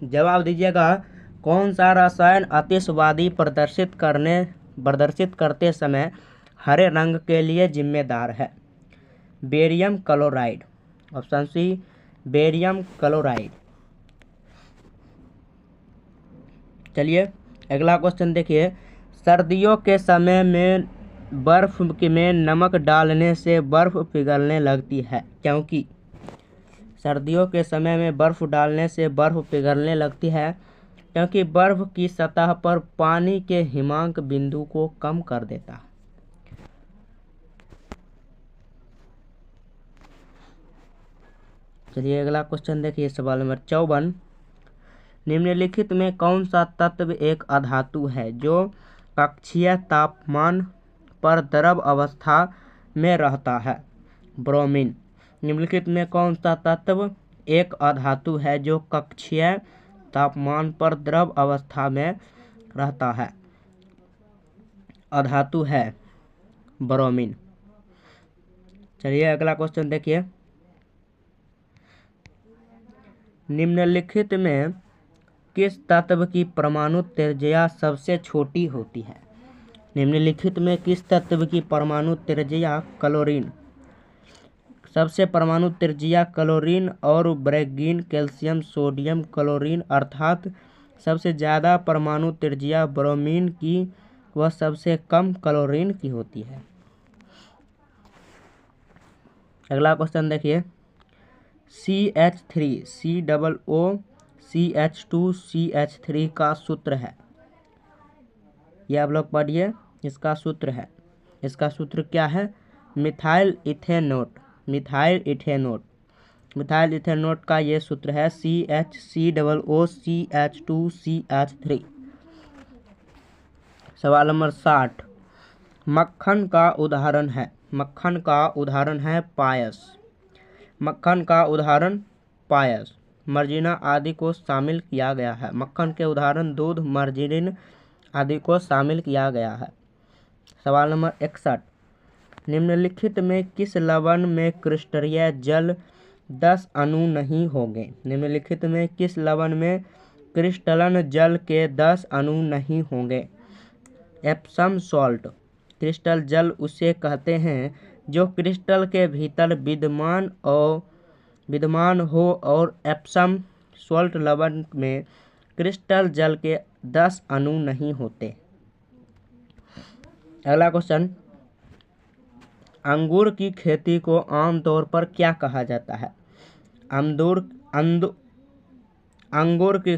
जवाब दीजिएगा, कौन सा रसायन आतिशबाजी प्रदर्शित करते समय हरे रंग के लिए जिम्मेदार है? Barium chloride. Option C, barium chloride. चलिए अगला क्वेश्चन देखिए, सर्दियों के समय में बर्फ में नमक डालने से बर्फ पिघलने लगती है क्योंकि? सर्दियों के समय में बर्फ डालने से बर्फ पिघलने लगती है क्योंकि बर्फ की सतह पर पानी के हिमांक बिंदु को कम कर देता है। चलिए अगला क्वेश्चन देखिए, सवाल नंबर 54। निम्नलिखित में कौन सा तत्व एक अधातु है जो कक्षीय तापमान पर द्रव अवस्था में रहता है? ब्रोमीन। निम्नलिखित में कौन सा तत्व एक अधातु है जो कक्षीय तापमान पर द्रव अवस्था में रहता है? अधातु है ब्रोमीन। चलिए अगला क्वेश्चन देखिए, निम्नलिखित में किस तत्व की परमाणु त्रिज्या सबसे छोटी होती है? निम्नलिखित में किस तत्व की परमाणु त्रिज्या क्लोरीन सबसे परमाणु त्रिज्या क्लोरीन और ब्रोमीन, कैल्शियम, सोडियम, क्लोरीन अर्थात सबसे ज़्यादा परमाणु त्रिज्या ब्रोमीन की व सबसे कम क्लोरीन की होती है। अगला क्वेश्चन देखिए, CH3 COO CH2 CH3 का सूत्र है? ये आप लोग पढ़िए, इसका सूत्र है, इसका सूत्र क्या है, मिथाइल इथेनोट। मिथाइल इथेनोट, मिथाइल इथेनोट का ये सूत्र है CHCOOCH2CH3। सवाल नंबर 60, मक्खन का उदाहरण है, मक्खन का उदाहरण है पायस। मक्खन का उदाहरण पायस, मर्जीना आदि को शामिल किया गया है। मक्खन के उदाहरण दूध, मर्जीन आदि को शामिल किया गया है। सवाल नंबर 61, निम्नलिखित में किस लवण में क्रिस्टलीय जल 10 अणु नहीं होंगे। निम्नलिखित में किस लवण में क्रिस्टलन जल के 10 अणु नहीं होंगे। एप्सम सॉल्ट, क्रिस्टल जल उसे कहते हैं जो क्रिस्टल के भीतर विद्यमान हो और एप्सम सॉल्ट लवण में क्रिस्टल जल के 10 अणु नहीं होते। अगला क्वेश्चन, अंगूर की खेती को आमतौर पर क्या कहा जाता है। अंगूर की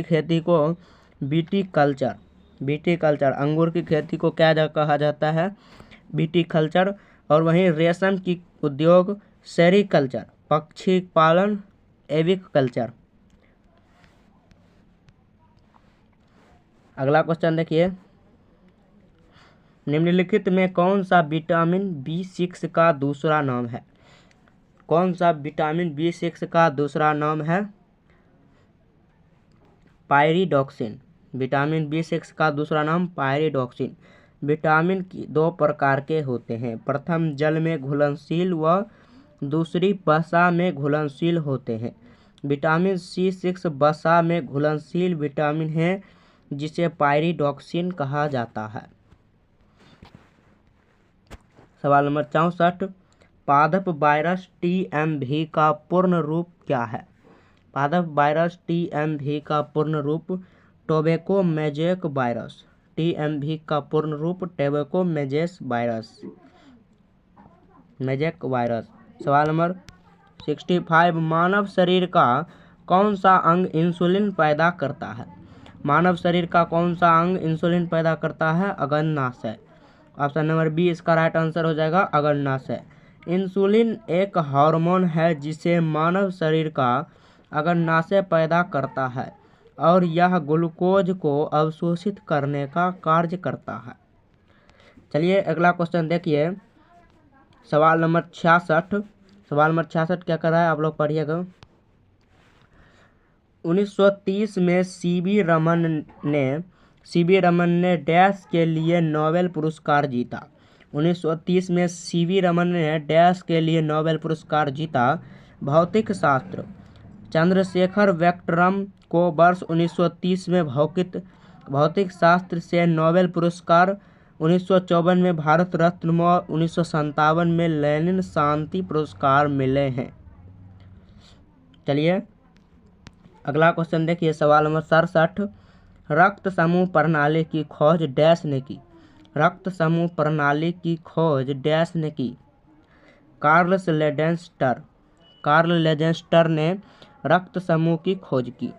खेती को विटीकल्चर, अंगूर की खेती को क्या कहा जाता है, विटीकल्चर। और वहीं रेशम की उद्योग सेरीकल्चर, पक्षी पालन एविकल्चर। अगला क्वेश्चन देखिए, निम्नलिखित में कौन सा विटामिन B6 का दूसरा नाम है। कौन सा विटामिन B6 का दूसरा नाम है, पायरिडॉक्सिन। विटामिन B6 का दूसरा नाम पायरिडॉक्सिन। विटामिन 2 प्रकार के होते हैं, प्रथम जल में घुलनशील व दूसरी वसा में घुलनशील होते हैं। विटामिन C6 वसा में घुलनशील विटामिन है जिसे पायरिडॉक्सिन कहा जाता है। सवाल नंबर 64, पादप वायरस TMV का पूर्ण रूप क्या है। पादप वायरस TMV का पूर्ण रूप टोबैको मैजिक वायरस। TMV का पूर्ण रूप टोबैको मैजिक वायरस। सवाल नंबर 65, मानव शरीर का कौन सा अंग इंसुलिन पैदा करता है। मानव शरीर का कौन सा अंग इंसुलिन पैदा करता है, अग्नाशय। ऑप्शन नंबर बी इसका राइट आंसर हो जाएगा, अग्नाशय। इंसुलिन एक हार्मोन है जिसे मानव शरीर का अग्नाशय पैदा करता है और यह ग्लूकोज को अवशोषित करने का कार्य करता है। चलिए अगला क्वेश्चन देखिए, सवाल नंबर 66। सवाल नंबर 66 क्या कर रहा है, आप लोग पढ़िएगा। 1930 में सीवी रमन ने डैश के लिए नोबेल पुरस्कार जीता। 1930 में सीवी रमन ने डैश के लिए नोबेल पुरस्कार जीता। भौतिक शास्त्र, चंद्रशेखर वेंकटरमन को वर्ष 1930 में भौतिक शास्त्र से नोबेल पुरस्कार, 1954 में भारत रत्न और 1957 में लेनिन शांति पुरस्कार मिले हैं। चलिए अगला क्वेश्चन देखिए, सवाल नंबर 67, रक्त समूह प्रणाली की खोज डैश ने की। रक्त समूह प्रणाली की खोज डैश ने की, कार्ल लेजेंस्टर ने रक्त समूह की खोज की।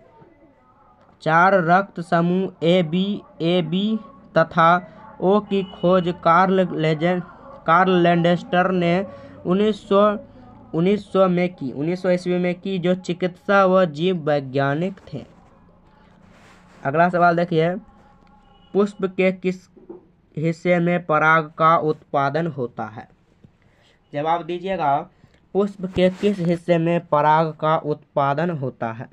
4 रक्त समूह ए बी तथा ओ की खोज कार्ल लेजेंस्टर ने 1900 ईस्वी में की, जो चिकित्सा व जीव वैज्ञानिक थे। अगला सवाल देखिए, पुष्प के किस हिस्से में पराग का उत्पादन होता है। जवाब दीजिएगा, पुष्प के किस हिस्से में पराग का उत्पादन होता है।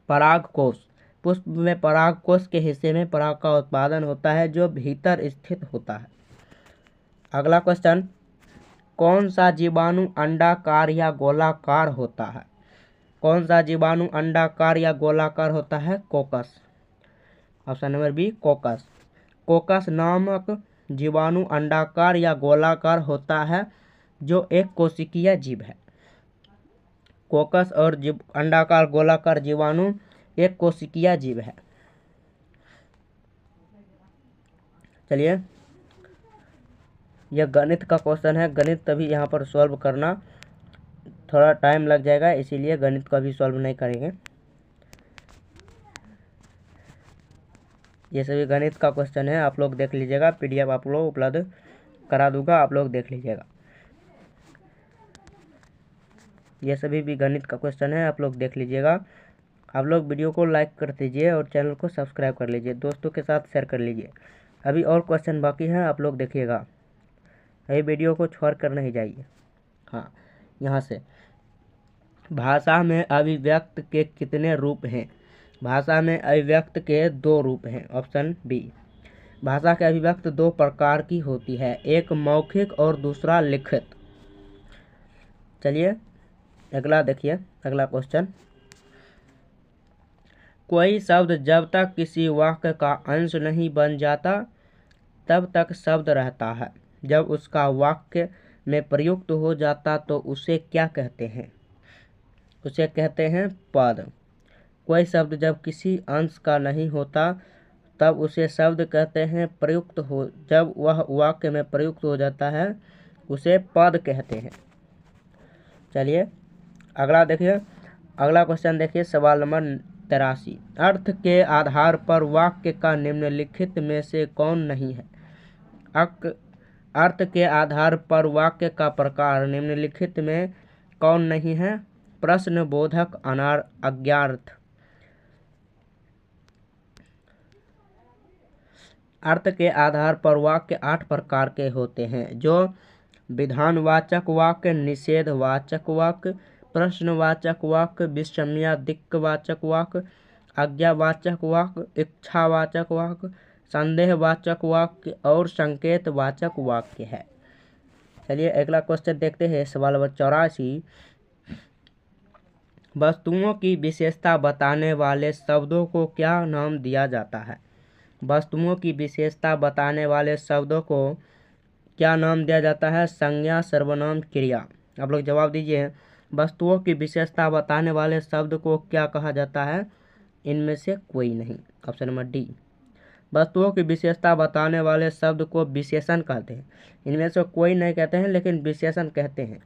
परागकोश, पुष्प में परागकोश के हिस्से में पराग का उत्पादन होता है जो भीतर स्थित होता है। अगला क्वेश्चन, कौन सा जीवाणु अंडाकार या गोलाकार होता है। कौन सा जीवाणु अंडाकार या गोलाकार होता है, coccus. Option number B coccus. Coccus नामक जीवाणु अंडाकार या गोलाकार होता है जो एक कोशिकीय जीव है। कोकस और अंडाकार गोलाकार जीवाणु एक कोशिकीय जीव है। चलिए यह गणित का क्वेश्चन है, गणित तभी यहाँ पर सॉल्व करना थोड़ा टाइम लग जाएगा, इसीलिए गणित को अभी सॉल्व नहीं करेंगे। ये सभी गणित का क्वेश्चन है, आप लोग देख लीजिएगा, PDF आप लोग उपलब्ध करा दूंगा, आप लोग देख लीजिएगा। ये सभी भी गणित का क्वेश्चन है, आप लोग देख लीजिएगा। आप लोग वीडियो को लाइक कर दीजिए और चैनल को सब्सक्राइब कर लीजिए, दोस्तों के साथ शेयर कर लीजिए। अभी और क्वेश्चन बाकी हैं, आप लोग देखिएगा, अभी वीडियो को छोड़ कर नहीं जाइए। हाँ, यहाँ से भाषा में अभिव्यक्त के कितने रूप हैं? भाषा में अभिव्यक्त के 2 रूप हैं, ऑप्शन बी। भाषा की अभिव्यक्त 2 प्रकार की होती है, एक मौखिक और दूसरा लिखित। चलिए अगला देखिए, अगला क्वेश्चन। कोई शब्द जब तक किसी वाक्य का अंश नहीं बन जाता तब तक शब्द रहता है, जब उसका वाक्य में प्रयुक्त हो जाता तो उसे क्या कहते हैं? उसे कहते हैं पद। कोई शब्द जब किसी अंश का नहीं होता तब उसे शब्द कहते हैं, प्रयुक्त हो जब वह वाक्य में प्रयुक्त हो जाता है उसे पद कहते हैं। चलिए अगला देखिए, अगला क्वेश्चन देखिए, सवाल नंबर 83। अर्थ के आधार पर वाक्य का निम्नलिखित में से कौन नहीं है? अर्थ के आधार पर वाक्य का प्रकार निम्नलिखित में कौन नहीं है? प्रश्न, बोधक, अज्ञार्थ। अर्थ के आधार पर वाक्य 8 प्रकार के होते हैं, जो विधानवाचक वाक्य, निषेधवाचक वाक्य, प्रश्नवाचक वाक्य, विस्मयादिवाचक वाक्य, आज्ञावाचक वाक्य, इच्छावाचक वाक्य, संदेहवाचक वाक्य और संकेतवाचक वाक्य है। चलिए अगला क्वेश्चन देखते हैं, सवाल नंबर 84। वस्तुओं की विशेषता बताने वाले शब्दों को क्या नाम दिया जाता है? वस्तुओं की विशेषता बताने वाले शब्दों को क्या नाम दिया जाता है? संज्ञा, सर्वनाम, क्रिया। आप लोग जवाब दीजिए। वस्तुओं की विशेषता बताने वाले शब्द को क्या कहा जाता है? इनमें से कोई नहीं, ऑप्शन नंबर डी। वस्तुओं की विशेषता बताने वाले शब्द को विशेषण कहते हैं, इनमें से कोई नहीं कहते हैं लेकिन विशेषण कहते हैं।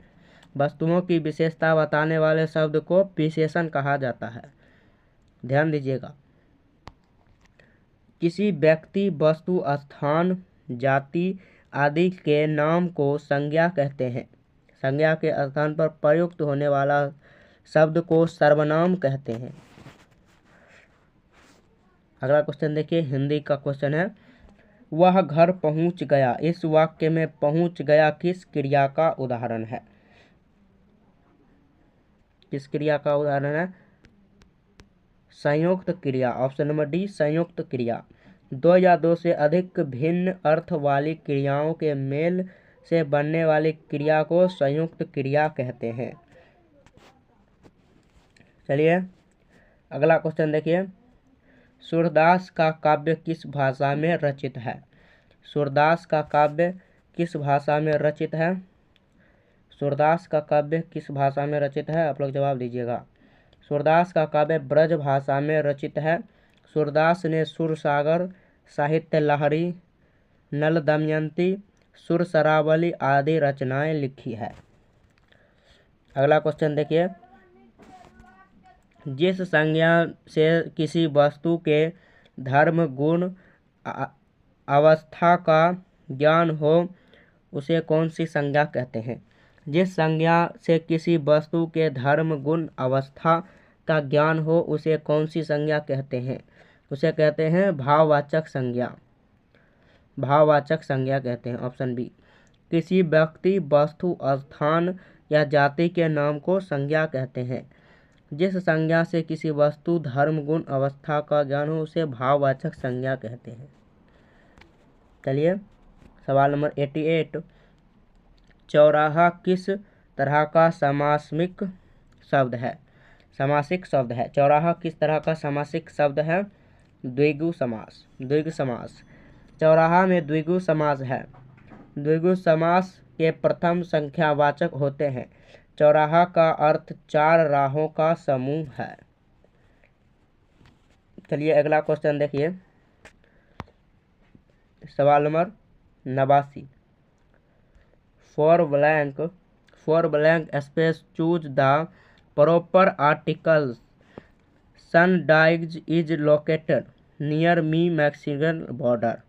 वस्तुओं की विशेषता बताने वाले शब्द को विशेषण कहा जाता है, ध्यान दीजिएगा। किसी व्यक्ति, वस्तु, स्थान, जाति आदि के नाम को संज्ञा कहते हैं। संज्ञा के स्थान पर प्रयुक्त होने वाला शब्द को सर्वनाम कहते हैं। अगला क्वेश्चन देखिए, हिंदी का क्वेश्चन है। वह घर पहुंच गया, इस वाक्य में पहुंच गया किस क्रिया का उदाहरण है? किस क्रिया का उदाहरण है? संयुक्त क्रिया, ऑप्शन नंबर डी, संयुक्त क्रिया। 2 या 2 से अधिक भिन्न अर्थ वाली क्रियाओं के मेल से बनने वाली क्रिया को संयुक्त क्रिया कहते हैं। चलिए अगला क्वेश्चन देखिए, सूरदास का काव्य किस भाषा में रचित है? सूरदास का काव्य किस भाषा में रचित है? सूरदास का काव्य किस भाषा में रचित है? आप लोग जवाब दीजिएगा। सूरदास का काव्य ब्रज भाषा में रचित है। सूरदास ने सुरसागर, साहित्य लहरी, नल दमयंती, सुर सरावली आदि रचनाएं लिखी है। अगला क्वेश्चन देखिए, जिस संज्ञा से किसी वस्तु के धर्म, गुण, अवस्था का ज्ञान हो उसे कौन सी संज्ञा कहते हैं? जिस संज्ञा से किसी वस्तु के धर्म, गुण, अवस्था का ज्ञान हो उसे कौन सी संज्ञा कहते हैं? उसे कहते हैं भाववाचक संज्ञा। भाववाचक संज्ञा कहते हैं, ऑप्शन बी। किसी व्यक्ति, वस्तु, स्थान या जाति के नाम को संज्ञा कहते हैं। जिस संज्ञा से किसी वस्तु, धर्म, गुण, अवस्था का ज्ञान हो उसे भाववाचक संज्ञा कहते हैं। चलिए सवाल नंबर 88। चौराहा किस तरह का समासिक शब्द है? समासिक शब्द है। चौराहा किस तरह का समासिक शब्द है? द्विगु समास। द्विगु समास। चौराहा में द्विगु समास है। द्विगु समास के प्रथम संख्यावाचक होते हैं। चौराहा का अर्थ 4 राहों का समूह है। चलिए अगला क्वेश्चन देखिए, सवाल number 89। for blank space choose the proper article. Sundial is located near me Mexican border.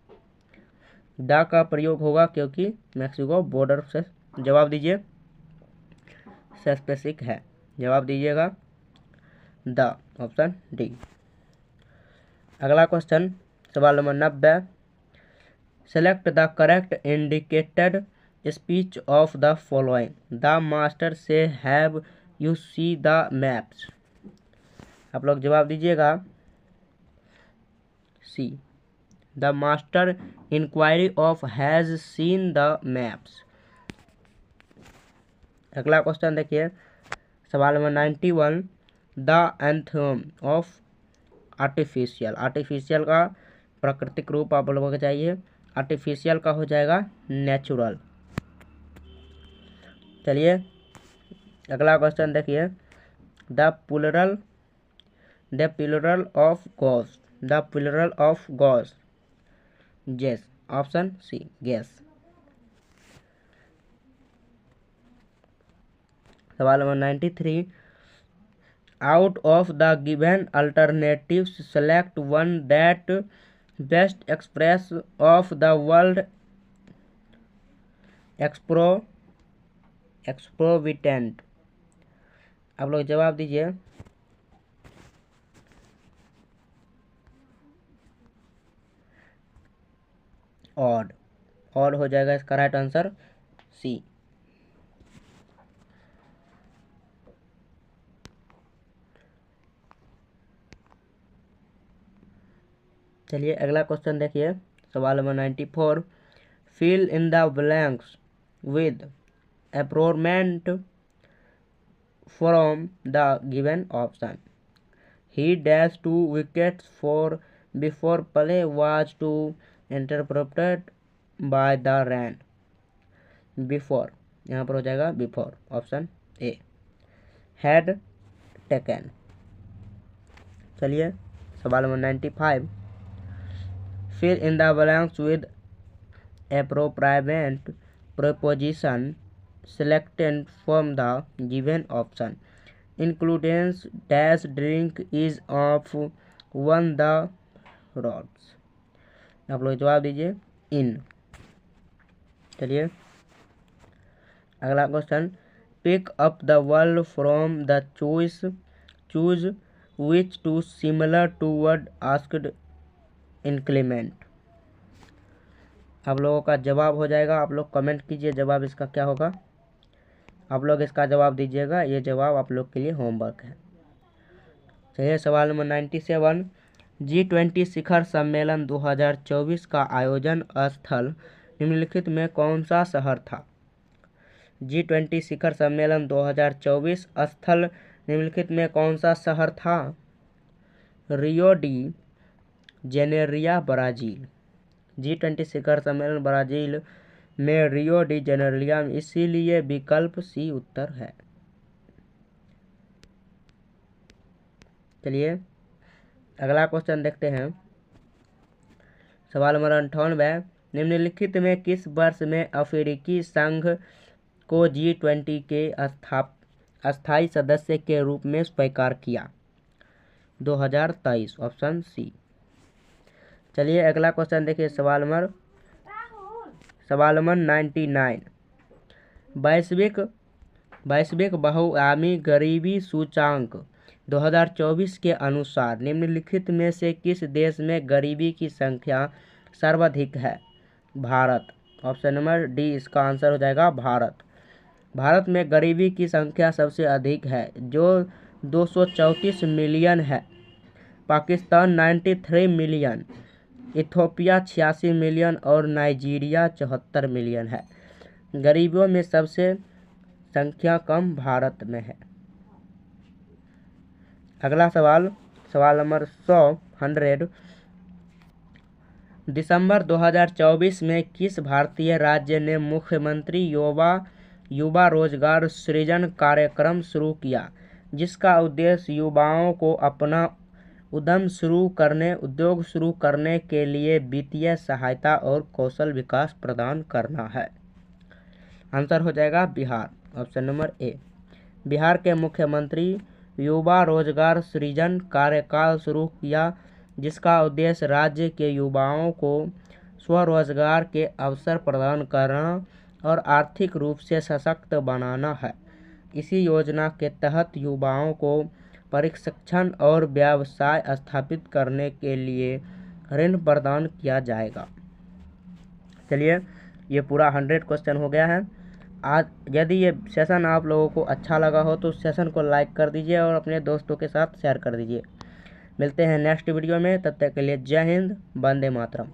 The का प्रयोग होगा क्योंकि मैक्सिको बॉर्डर से। जवाब दीजिए, स्पेसिफिक है। जवाब दीजिएगा द, ऑप्शन डी। अगला क्वेश्चन सवाल नंबर 90। Select the correct indicated speech of the following. The master say have you see the maps. आप लोग जवाब दीजिएगा C, the master inquiry of has seen the maps. अगला क्वेश्चन देखिए सवाल नंबर 91। The anthem of artificial. Artificial का प्राकृतिक रूप आप लोगों को चाहिए। आर्टिफिशियल का हो जाएगा नेचुरल। चलिए अगला क्वेश्चन देखिए। The plural of goose. The plural of goose. Geese, option C, geese. सवाल नंबर 93। Out of the given alternatives select one that best express of the world एक्सप्रोविटेंट। आप लोग जवाब दीजिए ऑड। ऑड हो जाएगा इसका राइट आंसर सी। चलिए अगला क्वेश्चन देखिए सवाल नंबर 94। Fill in the blanks with approachment from the given option. He dash 2 wickets for before play was to interpreted by the run. Before यहाँ पर हो जाएगा before, option A. Had taken. चलिए सवाल नंबर 95। Fill in the blanks with appropriate preposition selected from the given option, including dash drink is of one the roads। आप लोग जवाब दीजिए इन। चलिए अगला question. Pick up the word from the choose which to similar to word asked increment. आप लोगों का जवाब हो जाएगा। आप लोग कमेंट कीजिए जवाब इसका क्या होगा। आप लोग इसका जवाब दीजिएगा। ये जवाब आप लोग के लिए होमवर्क है। चलिए सवाल नंबर 97। G20 शिखर सम्मेलन 2024 का आयोजन स्थल निम्नलिखित में कौन सा शहर था। G20 शिखर सम्मेलन 2024 स्थल निम्नलिखित में कौन सा शहर था। Rio de Janeiro, Brazil. G20 शिखर सम्मेलन ब्राजील में रियो डी जेनेरिया में, इसीलिए विकल्प सी उत्तर है। चलिए अगला क्वेश्चन देखते हैं सवाल नंबर 98। निम्नलिखित में किस वर्ष में अफ्रीकी संघ को G20 के अस्थायी सदस्य के रूप में स्वीकार किया। 2023, ऑप्शन सी। चलिए अगला क्वेश्चन देखिए सवाल नंबर 99। वैश्विक बहुआयामी गरीबी सूचांक 2024 के अनुसार निम्नलिखित में से किस देश में गरीबी की संख्या सर्वाधिक है। भारत, ऑप्शन नंबर डी इसका आंसर हो जाएगा भारत। भारत में गरीबी की संख्या सबसे अधिक है जो 234 मिलियन है। पाकिस्तान 93 मिलियन, इथियोपिया 86 मिलियन और नाइजीरिया 74 मिलियन है। गरीबों में सबसे संख्या कम भारत में है। अगला सवाल नंबर 100। दिसंबर 2024 में किस भारतीय राज्य ने मुख्यमंत्री युवा रोजगार सृजन कार्यक्रम शुरू किया, जिसका उद्देश्य युवाओं को अपना उद्योग शुरू करने के लिए वित्तीय सहायता और कौशल विकास प्रदान करना है। आंसर हो जाएगा बिहार, ऑप्शन नंबर ए। बिहार के मुख्यमंत्री युवा रोजगार सृजन कार्यकाल शुरू किया जिसका उद्देश्य राज्य के युवाओं को स्वरोजगार के अवसर प्रदान करना और आर्थिक रूप से सशक्त बनाना है। इसी योजना के तहत युवाओं को प्रशिक्षण और व्यवसाय स्थापित करने के लिए ऋण प्रदान किया जाएगा। चलिए, ये पूरा 100 क्वेश्चन हो गया है। आज यदि ये सेशन आप लोगों को अच्छा लगा हो तो सेशन को लाइक कर दीजिए और अपने दोस्तों के साथ शेयर कर दीजिए। मिलते हैं नेक्स्ट वीडियो में, तब तक के लिए जय हिंद, वंदे मातरम।